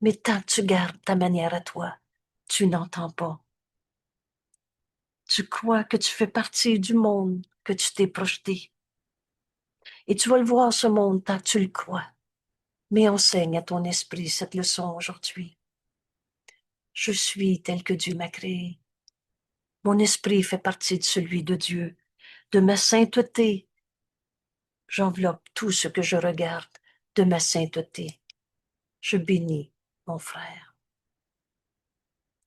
Mais tant que tu gardes ta manière à toi, tu n'entends pas. Tu crois que tu fais partie du monde que tu t'es projeté. Et tu vas le voir, ce monde, tant que tu le crois. Mais enseigne à ton esprit cette leçon aujourd'hui. Je suis tel que Dieu m'a créé. Mon esprit fait partie de celui de Dieu. De ma sainteté, j'enveloppe tout ce que je regarde de ma sainteté. Je bénis mon frère.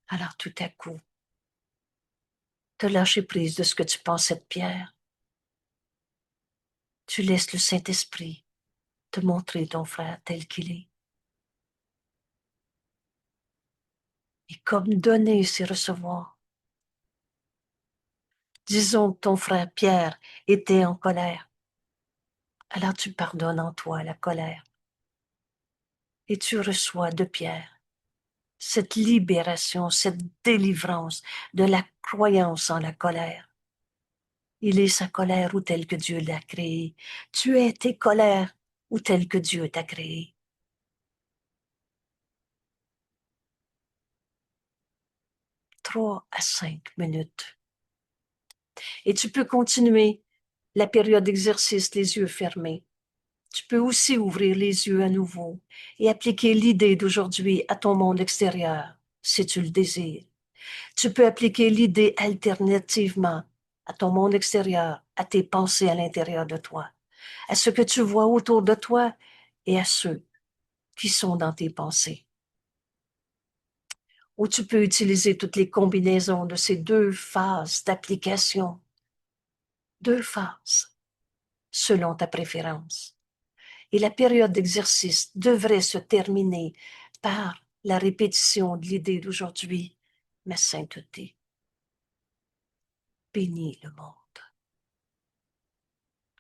Alors tout à coup, te lâcher prise de ce que tu pensais de Pierre. Tu laisses le Saint-Esprit te montrer ton frère tel qu'il est. Et comme donner, c'est recevoir. Disons que ton frère Pierre était en colère. Alors tu pardonnes en toi la colère. Et tu reçois de Pierre cette libération, cette délivrance de la croyance en la colère. Il est sa colère ou tel que Dieu l'a créé. Tu es tes colères ou tel que Dieu t'a créé. 3 à 5 minutes. Et tu peux continuer la période d'exercice les yeux fermés. Tu peux aussi ouvrir les yeux à nouveau et appliquer l'idée d'aujourd'hui à ton monde extérieur, si tu le désires. Tu peux appliquer l'idée alternativement à ton monde extérieur, à tes pensées à l'intérieur de toi, à ce que tu vois autour de toi et à ceux qui sont dans tes pensées. Ou tu peux utiliser toutes les combinaisons de ces 2 phases d'application, 2 phases, selon ta préférence. Et la période d'exercice devrait se terminer par la répétition de l'idée d'aujourd'hui, ma sainteté. Bénis le monde.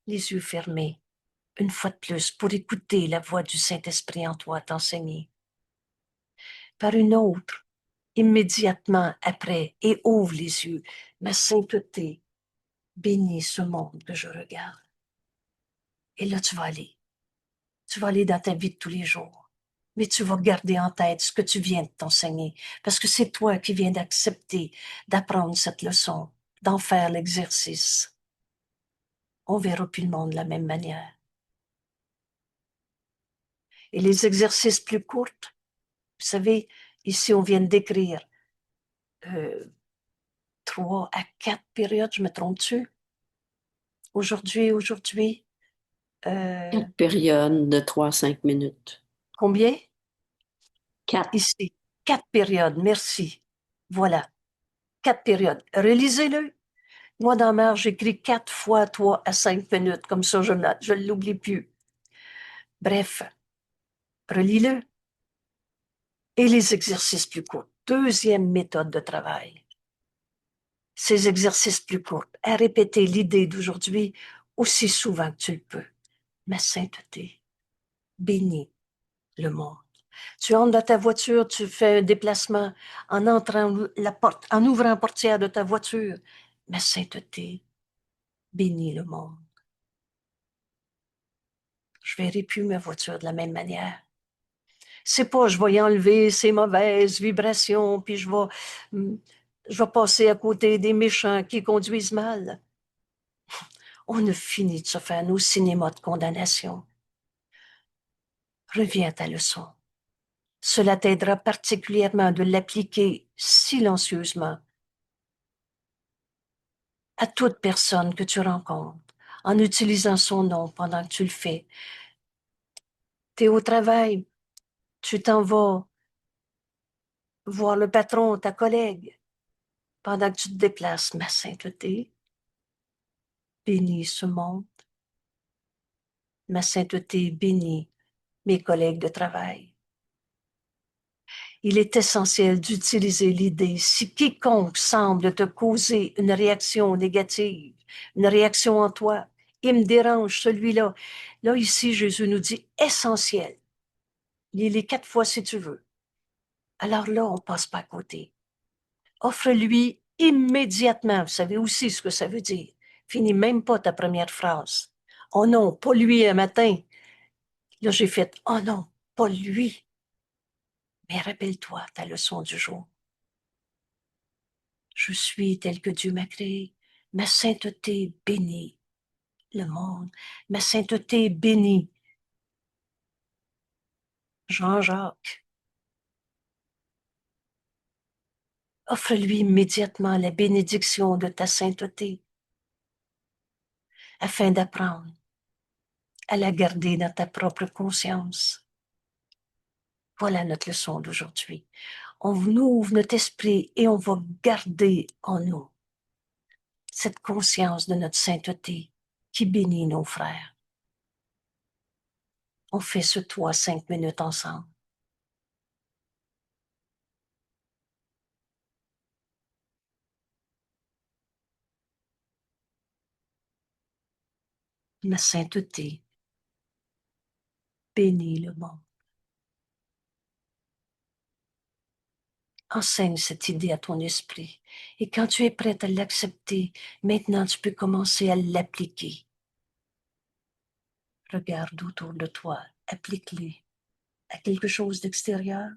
Les yeux fermés, une fois de plus, pour écouter la voix du Saint-Esprit en toi t'enseigner. Par une autre, immédiatement après, et ouvre les yeux, ma sainteté, bénis ce monde que je regarde. Et là, tu vas aller. Tu vas aller dans ta vie de tous les jours. Mais tu vas garder en tête ce que tu viens de t'enseigner, parce que c'est toi qui viens d'accepter d'apprendre cette leçon, d'en faire l'exercice. On verra plus le monde de la même manière. Et les exercices plus courts, vous savez, ici on vient de décrire euh, 3 à 4 périodes, je me trompe-tu? Aujourd'hui, euh, 4 périodes de 3 à 5 minutes. combien? 4. Ici, 4 périodes, merci. Voilà, 4 périodes. Relisez-le. Moi, dans ma j'écris 4 fois 3 à 5 minutes, comme ça je ne l'oublie plus. Bref, relis-le. Et les exercices plus courts. Deuxième méthode de travail. Ces exercices plus courts, à répéter l'idée d'aujourd'hui aussi souvent que tu le peux. Ma sainteté, bénis le monde. Tu entres dans ta voiture, tu fais un déplacement en entrant la porte, en ouvrant la portière de ta voiture. Ma sainteté, bénis le monde. Je verrai plus ma voiture de la même manière. C'est pas je vais y enlever ces mauvaises vibrations, puis je vais passer à côté des méchants qui conduisent mal. On a fini de se faire nos cinémas de condamnation. Reviens à ta leçon. Cela t'aidera particulièrement de l'appliquer silencieusement à toute personne que tu rencontres, en utilisant son nom pendant que tu le fais. Tu es au travail, tu t'en vas voir le patron, ta collègue, pendant que tu te déplaces. Ma sainteté, bénis ce monde. Ma sainteté, bénis mes collègues de travail. Il est essentiel d'utiliser l'idée si quiconque semble te causer une réaction négative, une réaction en toi, il me dérange celui-là. Là, ici, Jésus nous dit essentiel. Lis-les 4 fois si tu veux. Alors là, on passe pas à côté. Offre-lui immédiatement. Vous savez aussi ce que ça veut dire. Finis même pas ta première phrase. Oh non, pas lui un matin. Là, j'ai fait, oh non, pas lui. Mais rappelle-toi ta leçon du jour. Je suis tel que Dieu m'a créé. Ma sainteté bénit le monde. Ma sainteté bénit Jean-Jacques. Offre-lui immédiatement la bénédiction de ta sainteté afin d'apprendre à la garder dans ta propre conscience. Voilà notre leçon d'aujourd'hui. On ouvre notre esprit et on va garder en nous cette conscience de notre sainteté qui bénit nos frères. On fait ce 3 à 5 minutes ensemble. La sainteté bénit le monde. Enseigne cette idée à ton esprit. Et quand tu es prête à l'accepter, maintenant tu peux commencer à l'appliquer. Regarde autour de toi, applique-les à quelque chose d'extérieur.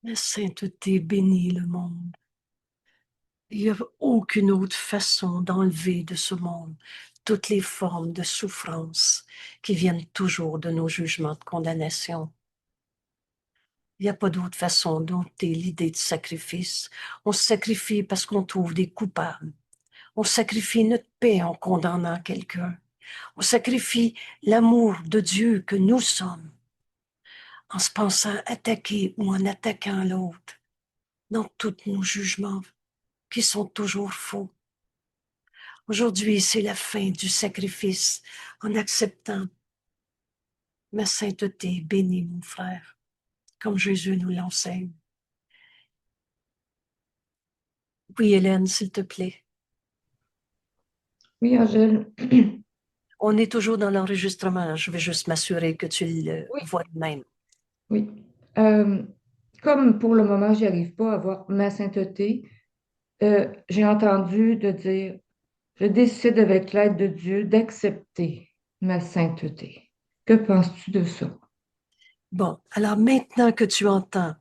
La sainteté bénit le monde. Il n'y a aucune autre façon d'enlever de ce monde toutes les formes de souffrance qui viennent toujours de nos jugements de condamnation. Il n'y a pas d'autre façon d'ôter l'idée de sacrifice. On se sacrifie parce qu'on trouve des coupables. On sacrifie notre paix en condamnant quelqu'un. On sacrifie l'amour de Dieu que nous sommes en se pensant attaquer ou en attaquant l'autre dans tous nos jugements qui sont toujours faux. Aujourd'hui, c'est la fin du sacrifice en acceptant ma sainteté. Bénis mon frère, comme Jésus nous l'enseigne. Oui, Hélène, s'il te plaît. Oui, Angèle. On est toujours dans l'enregistrement. Je vais juste m'assurer que tu le Oui, vois de même. oui. Euh, Comme pour le moment, j'y arrive pas à avoir ma sainteté, j'ai entendu de dire, je décide avec l'aide de Dieu d'accepter ma sainteté. Que penses-tu de ça? Bon, alors maintenant que tu entends,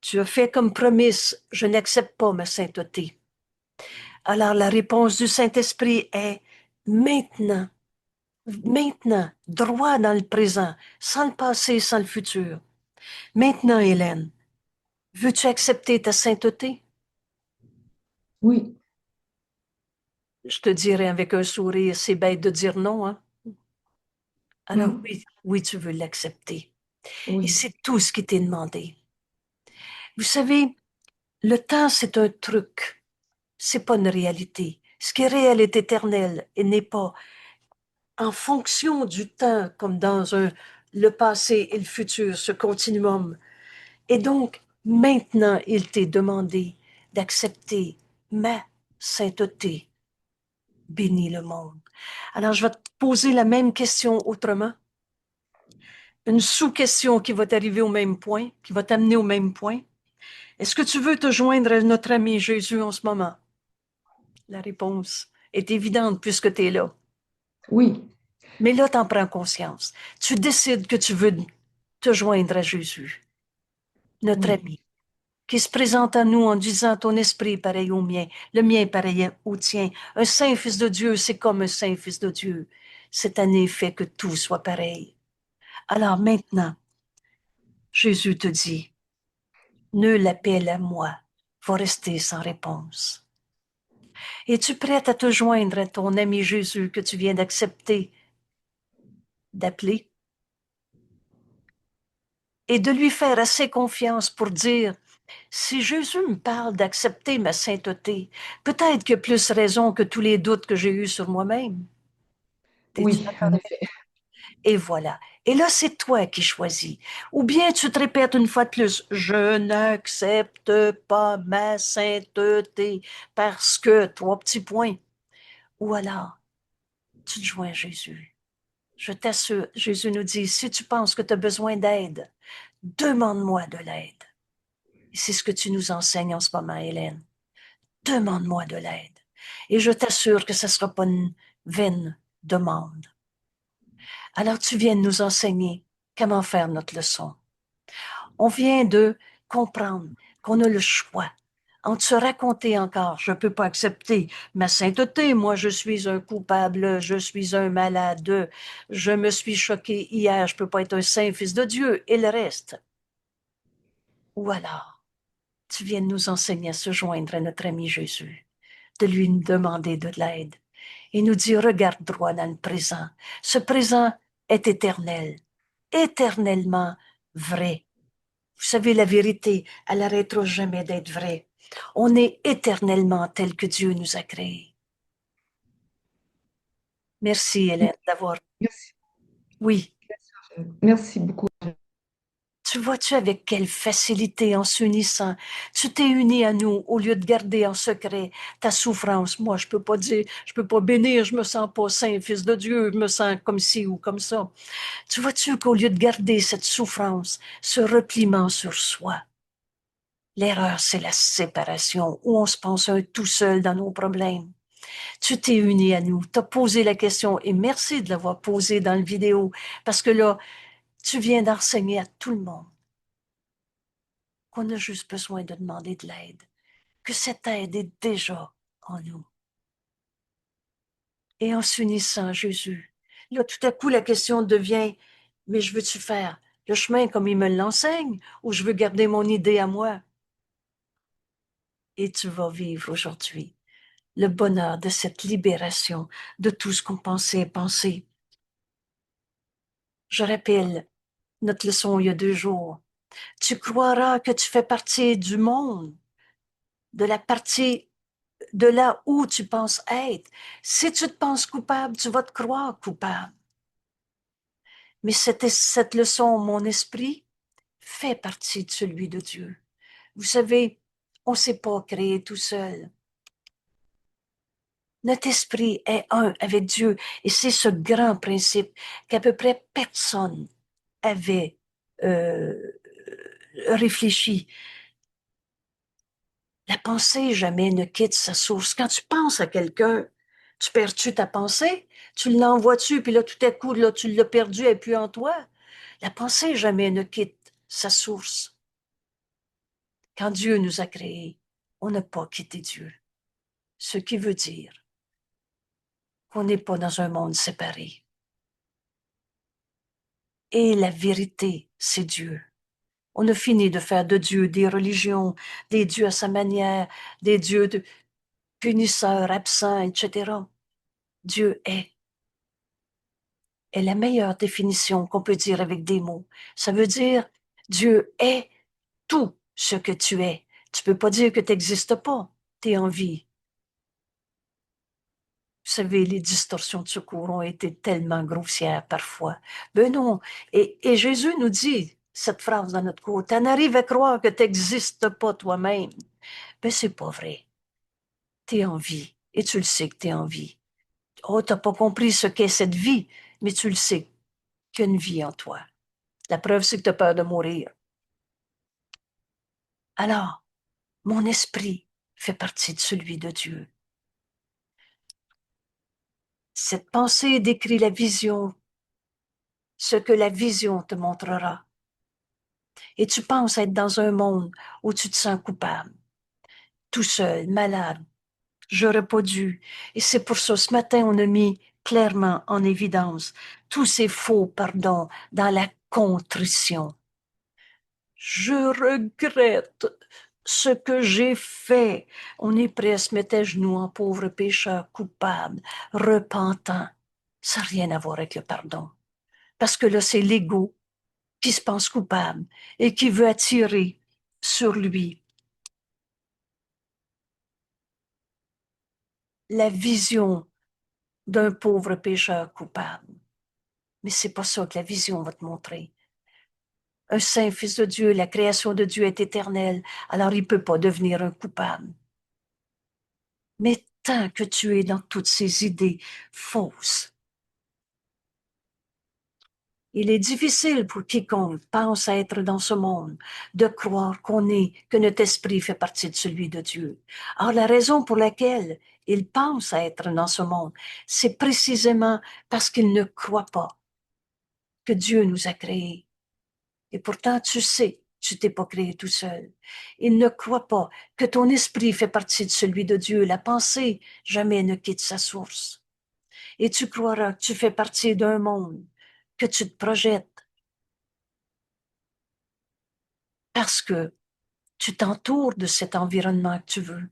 tu as fait comme promesse, je n'accepte pas ma sainteté. Alors la réponse du Saint-Esprit est maintenant, maintenant, droit dans le présent, sans le passé, sans le futur. Maintenant, Hélène, veux-tu accepter ta sainteté? Oui, Je te dirais avec un sourire, c'est bête de dire non, hein? Alors non, oui, oui, tu veux l'accepter. Et oui, c'est tout ce qui t'est demandé. Vous savez, le temps, c'est un truc. C'est pas une réalité. Ce qui est réel est éternel et n'est pas en fonction du temps, comme dans le passé et le futur, ce continuum. Et donc, maintenant, il t'est demandé d'accepter ma sainteté. Bénis le monde. Alors, je vais te poser la même question autrement. Une sous-question qui va t'arriver au même point, qui va t'amener au même point. Est-ce que tu veux te joindre à notre ami Jésus en ce moment? La réponse est évidente puisque tu es là. oui, Mais là, tu en prends conscience. Tu décides que tu veux te joindre à Jésus, notre oui, ami, qui se présente à nous en disant ton esprit est pareil au mien, le mien est pareil au tien. Un saint fils de Dieu, c'est comme un saint fils de Dieu. Cette année fait que tout soit pareil. Alors maintenant, Jésus te dit, nul appel à moi va rester sans réponse. Es-tu prête à te joindre à ton ami Jésus que tu viens d'accepter, d'appeler, et de lui faire assez confiance pour dire, si Jésus me parle d'accepter ma sainteté, peut-être qu'il y a plus raison que tous les doutes que j'ai eus sur moi-même. T'es-tu oui, d'accord en avec effet. moi? Et voilà. Et là, c'est toi qui choisis. Ou bien tu te répètes une fois de plus, je n'accepte pas ma sainteté parce que, trois petits points. Ou alors, tu te joins à Jésus. Je t'assure, Jésus nous dit, si tu penses que tu as besoin d'aide, demande-moi de l'aide. Et c'est ce que tu nous enseignes en ce moment, Hélène. Demande-moi de l'aide. Et je t'assure que ce ne sera pas une vaine demande. Alors tu viens de nous enseigner comment faire notre leçon. On vient de comprendre qu'on a le choix entre se raconter encore, je ne peux pas accepter ma sainteté, moi je suis un coupable, je suis un malade, je me suis choqué hier, je ne peux pas être un saint fils de Dieu, et le reste. Ou alors, tu viens de nous enseigner à se joindre à notre ami Jésus, de lui demander de l'aide et nous dire, regarde droit dans le présent. Ce présent est éternel, éternellement vrai. Vous savez, la vérité, elle n'arrêtera jamais d'être vraie. On est éternellement tel que Dieu nous a créés. Merci, Hélène, d'avoir... Merci, Oui, merci beaucoup. tu vois-tu avec quelle facilité en s'unissant, tu t'es uni à nous au lieu de garder en secret ta souffrance. Moi, je peux pas dire, je peux pas bénir, je me sens pas saint, fils de Dieu, je me sens comme ci ou comme ça. Tu vois-tu qu'au lieu de garder cette souffrance, ce repliement sur soi, l'erreur, c'est la séparation, où on se pense un tout seul dans nos problèmes. Tu t'es uni à nous, tu as posé la question et merci de l'avoir posée dans le vidéo parce que là, tu viens d'enseigner à tout le monde qu'on a juste besoin de demander de l'aide, que cette aide est déjà en nous. Et en s'unissant à Jésus, là, tout à coup, la question devient, mais je veux-tu faire le chemin comme il me l'enseigne ou je veux garder mon idée à moi? Et tu vas vivre aujourd'hui le bonheur de cette libération de tout ce qu'on pensait penser. Je rappelle notre leçon il y a 2 jours. Tu croiras que tu fais partie du monde, de la partie de là où tu penses être. Si tu te penses coupable, tu vas te croire coupable. Mais cette leçon, mon esprit, fait partie de celui de Dieu. Vous savez, on ne s'est pas créé tout seul. Notre esprit est un avec Dieu et c'est ce grand principe qu'à peu près personne avait euh, réfléchi. La pensée jamais ne quitte sa source. Quand tu penses à quelqu'un, tu perds-tu ta pensée? Tu l'envoies-tu, puis là, tout à coup, là, tu l'as perdu et puis en toi? La pensée jamais ne quitte sa source. Quand Dieu nous a créés, on n'a pas quitté Dieu. Ce qui veut dire qu'on n'est pas dans un monde séparé. Et la vérité, c'est Dieu. On a fini de faire de Dieu des religions, des dieux à sa manière, des dieux de punisseurs, absents, etc. Dieu est la meilleure définition qu'on peut dire avec des mots. Ça veut dire Dieu est tout ce que tu es. Tu peux pas dire que tu n'existes pas. Tu es en vie. Vous savez, les distorsions de secours ont été tellement grossières parfois. Ben non. Et Jésus nous dit cette phrase dans notre cours. T'en arrives à croire que tu n'existes pas toi-même. Ben c'est pas vrai. Tu es en vie. Et tu le sais que tu es en vie. Oh, t'as pas compris ce qu'est cette vie, mais tu le sais qu'il y a une vie en toi. La preuve, c'est que tu as peur de mourir. Alors, mon esprit fait partie de celui de Dieu. Cette pensée décrit la vision, ce que la vision te montrera. Et tu penses être dans un monde où tu te sens coupable, tout seul, malade. J'aurais pas dû. Et c'est pour ça, ce matin, on a mis clairement en évidence tous ces faux pardons dans la contrition. Je regrette ce que j'ai fait. On est prêt à se mettre à genoux en pauvre pécheur coupable, repentant. Ça n'a rien à voir avec le pardon. Parce que là, c'est l'ego qui se pense coupable et qui veut attirer sur lui la vision d'un pauvre pécheur coupable. Mais c'est pas ça que la vision va te montrer. Un saint fils de Dieu, la création de Dieu est éternelle, alors il peut pas devenir un coupable. Mais tant que tu es dans toutes ces idées fausses, il est difficile pour quiconque pense être dans ce monde de croire que notre esprit fait partie de celui de Dieu. Or, la raison pour laquelle il pense être dans ce monde, c'est précisément parce qu'il ne croit pas que Dieu nous a créés. Et pourtant, tu sais, tu t'es pas créé tout seul. Il ne croit pas que ton esprit fait partie de celui de Dieu. La pensée jamais ne quitte sa source. Et tu croiras que tu fais partie d'un monde, que tu te projettes, parce que tu t'entoures de cet environnement que tu veux.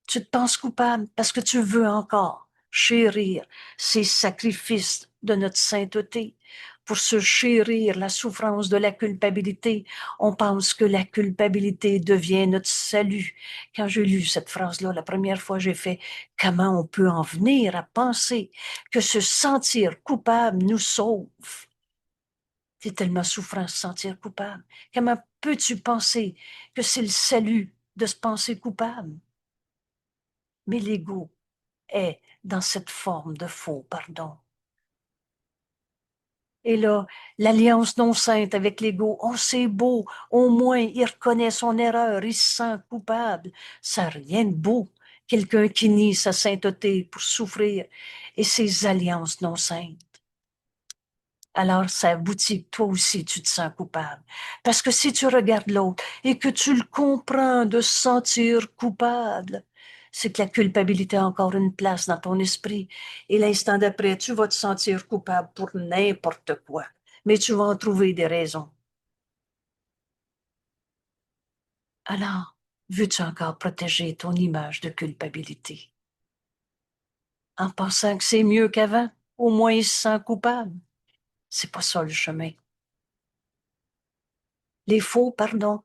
Tu te penses coupable parce que tu veux encore chérir ces sacrifices de notre sainteté. Pour se chérir la souffrance de la culpabilité, on pense que la culpabilité devient notre salut. Quand j'ai lu cette phrase-là, la première fois, j'ai fait comment on peut en venir à penser que se sentir coupable nous sauve. C'est tellement souffrant de se sentir coupable. Comment peux-tu penser que c'est le salut de se penser coupable? Mais l'ego est dans cette forme de faux pardon. Et là, l'alliance non sainte avec l'ego, oh c'est beau, au moins il reconnaît son erreur, il se sent coupable. Ça n'a rien de beau, quelqu'un qui nie sa sainteté pour souffrir et ses alliances non saintes. alors ça aboutit que toi aussi tu te sens coupable. Parce que si tu regardes l'autre et que tu le comprends de se sentir coupable, c'est que la culpabilité a encore une place dans ton esprit. Et l'instant d'après, tu vas te sentir coupable pour n'importe quoi. Mais tu vas en trouver des raisons. Alors, veux-tu encore protéger ton image de culpabilité? En pensant que c'est mieux qu'avant, au moins il se sent coupable. C'est pas ça le chemin. Les faux pardons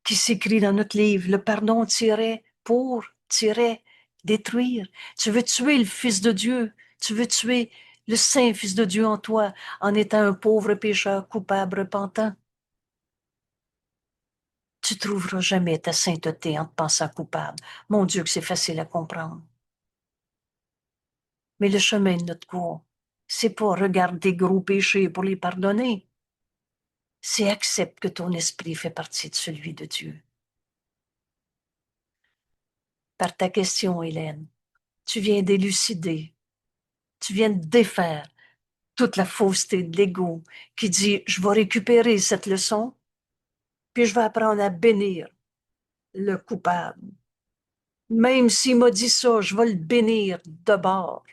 qui s'écrit dans notre livre, le pardon tiré pour, tirer, détruire. Tu veux tuer le Fils de Dieu, tu veux tuer le Saint Fils de Dieu en toi en étant un pauvre pécheur coupable repentant. Tu trouveras jamais ta sainteté en te pensant coupable. Mon Dieu, que c'est facile à comprendre. Mais le chemin de notre cours, c'est pas regarder tes gros péchés pour les pardonner. C'est accepte que ton esprit fait partie de celui de Dieu. Par ta question, Hélène, tu viens d'élucider, tu viens de défaire toute la fausseté de l'ego qui dit, je vais récupérer cette leçon, puis je vais apprendre à bénir le coupable. Même s'il m'a dit ça, je vais le bénir de bord.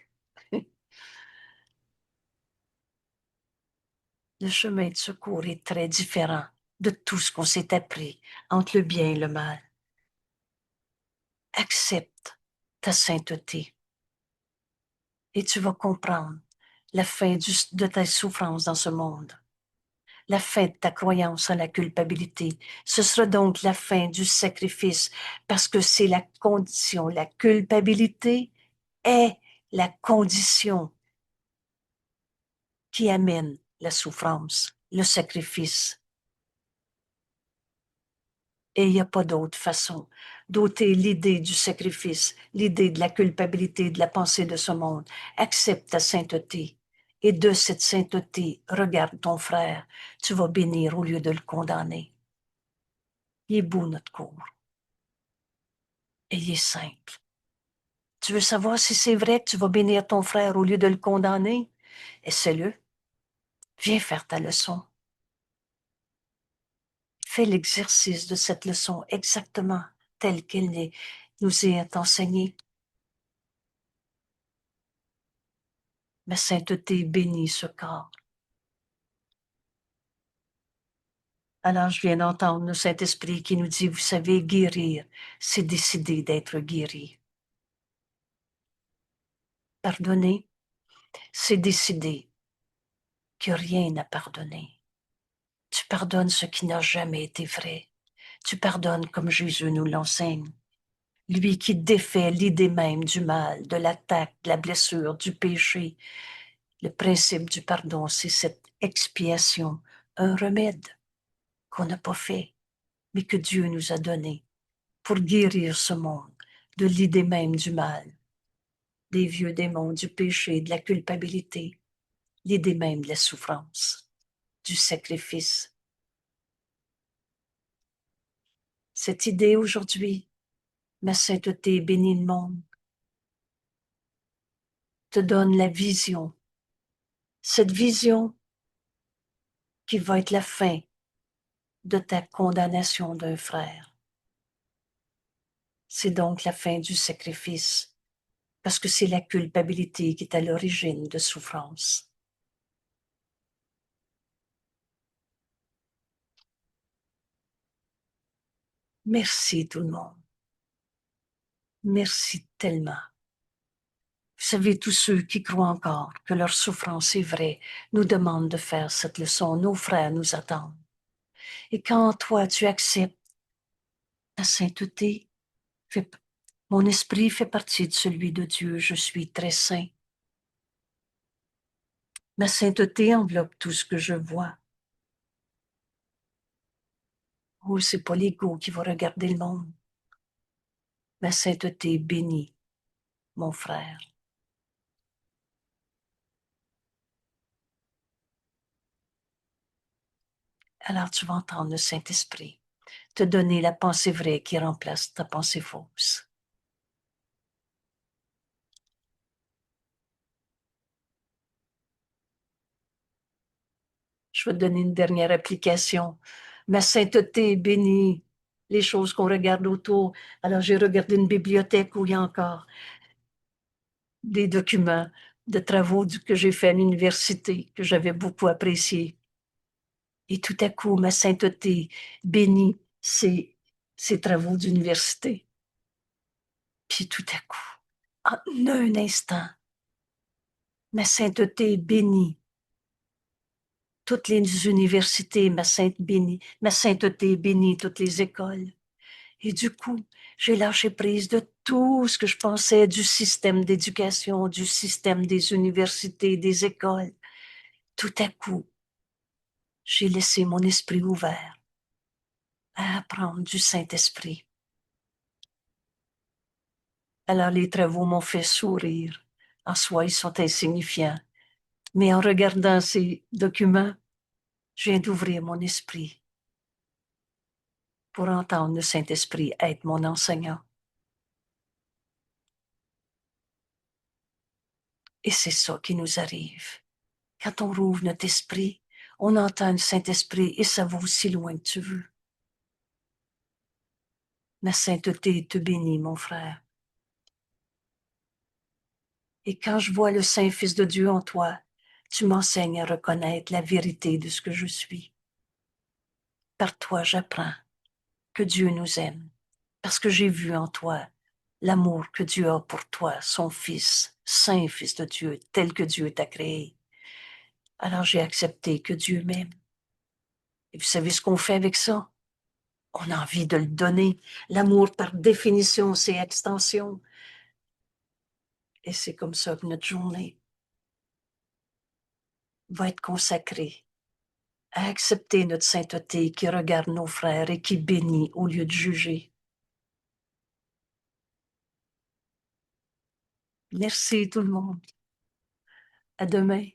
Le chemin de secours est très différent de tout ce qu'on s'est appris entre le bien et le mal. Accepte ta sainteté et tu vas comprendre la fin de ta souffrance dans ce monde, la fin de ta croyance en la culpabilité. Ce sera donc la fin du sacrifice parce que c'est la condition. La culpabilité est la condition qui amène la souffrance, le sacrifice. Et il n'y a pas d'autre façon d'ôter l'idée du sacrifice, l'idée de la culpabilité, de la pensée de ce monde. Accepte ta sainteté. Et de cette sainteté, regarde ton frère. Tu vas bénir au lieu de le condamner. Il est beau notre cours. Et il est simple. Tu veux savoir si c'est vrai que tu vas bénir ton frère au lieu de le condamner? Essaie-le. Viens faire ta leçon. Fais l'exercice de cette leçon exactement telle qu'elle nous est enseignée. Ma sainteté bénit ce corps. Alors je viens d'entendre le Saint-Esprit qui nous dit, vous savez, guérir, c'est décider d'être guéri. Pardonner, c'est décider que rien n'a pardonné. Tu pardonnes ce qui n'a jamais été vrai. Tu pardonnes comme Jésus nous l'enseigne. Lui qui défait l'idée même du mal, de l'attaque, de la blessure, du péché. Le principe du pardon, c'est cette expiation, un remède qu'on n'a pas fait, mais que Dieu nous a donné pour guérir ce monde de l'idée même du mal, des vieux démons, du péché, de la culpabilité, l'idée même de la souffrance, du sacrifice. Cette idée aujourd'hui, ma sainteté bénit le monde, te donne la vision. Cette vision qui va être la fin de ta condamnation d'un frère. C'est donc la fin du sacrifice, parce que c'est la culpabilité qui est à l'origine de souffrance. Merci tout le monde. Merci tellement. Vous savez, tous ceux qui croient encore que leur souffrance est vraie nous demandent de faire cette leçon. Nos frères nous attendent. Et quand toi, tu acceptes ta sainteté, mon esprit fait partie de celui de Dieu, je suis très saint. Ma sainteté enveloppe tout ce que je vois. Oh, c'est pas l'ego qui va regarder le monde. Ma sainteté bénit mon frère. Alors tu vas entendre le Saint-Esprit te donner la pensée vraie qui remplace ta pensée fausse. Je vais te donner une dernière application. Ma sainteté bénit les choses qu'on regarde autour. Alors, j'ai regardé une bibliothèque où il y a encore des documents de travaux que j'ai fait à l'université, que j'avais beaucoup appréciés. Et tout à coup, ma sainteté bénit ces travaux d'université. Puis tout à coup, en un instant, ma sainteté bénit toutes les universités, ma sainteté bénit toutes les écoles. Et du coup, j'ai lâché prise de tout ce que je pensais du système d'éducation, du système des universités, des écoles. Tout à coup, j'ai laissé mon esprit ouvert à apprendre du Saint-Esprit. Alors les travaux m'ont fait sourire. En soi, ils sont insignifiants. Mais en regardant ces documents, je viens d'ouvrir mon esprit pour entendre le Saint-Esprit être mon enseignant. Et c'est ça qui nous arrive. Quand on rouvre notre esprit, on entend le Saint-Esprit et ça va aussi loin que tu veux. Ma sainteté te bénit, mon frère. Et quand je vois le Saint-Fils de Dieu en toi, tu m'enseignes à reconnaître la vérité de ce que je suis. Par toi, j'apprends que Dieu nous aime, parce que j'ai vu en toi l'amour que Dieu a pour toi, son Fils, Saint-Fils de Dieu, tel que Dieu t'a créé. Alors j'ai accepté que Dieu m'aime. Et vous savez ce qu'on fait avec ça? On a envie de le donner. L'amour, par définition, c'est extension. Et c'est comme ça que notre journée va être consacrée à accepter notre sainteté qui regarde nos frères et qui bénit au lieu de juger. Merci tout le monde. À demain.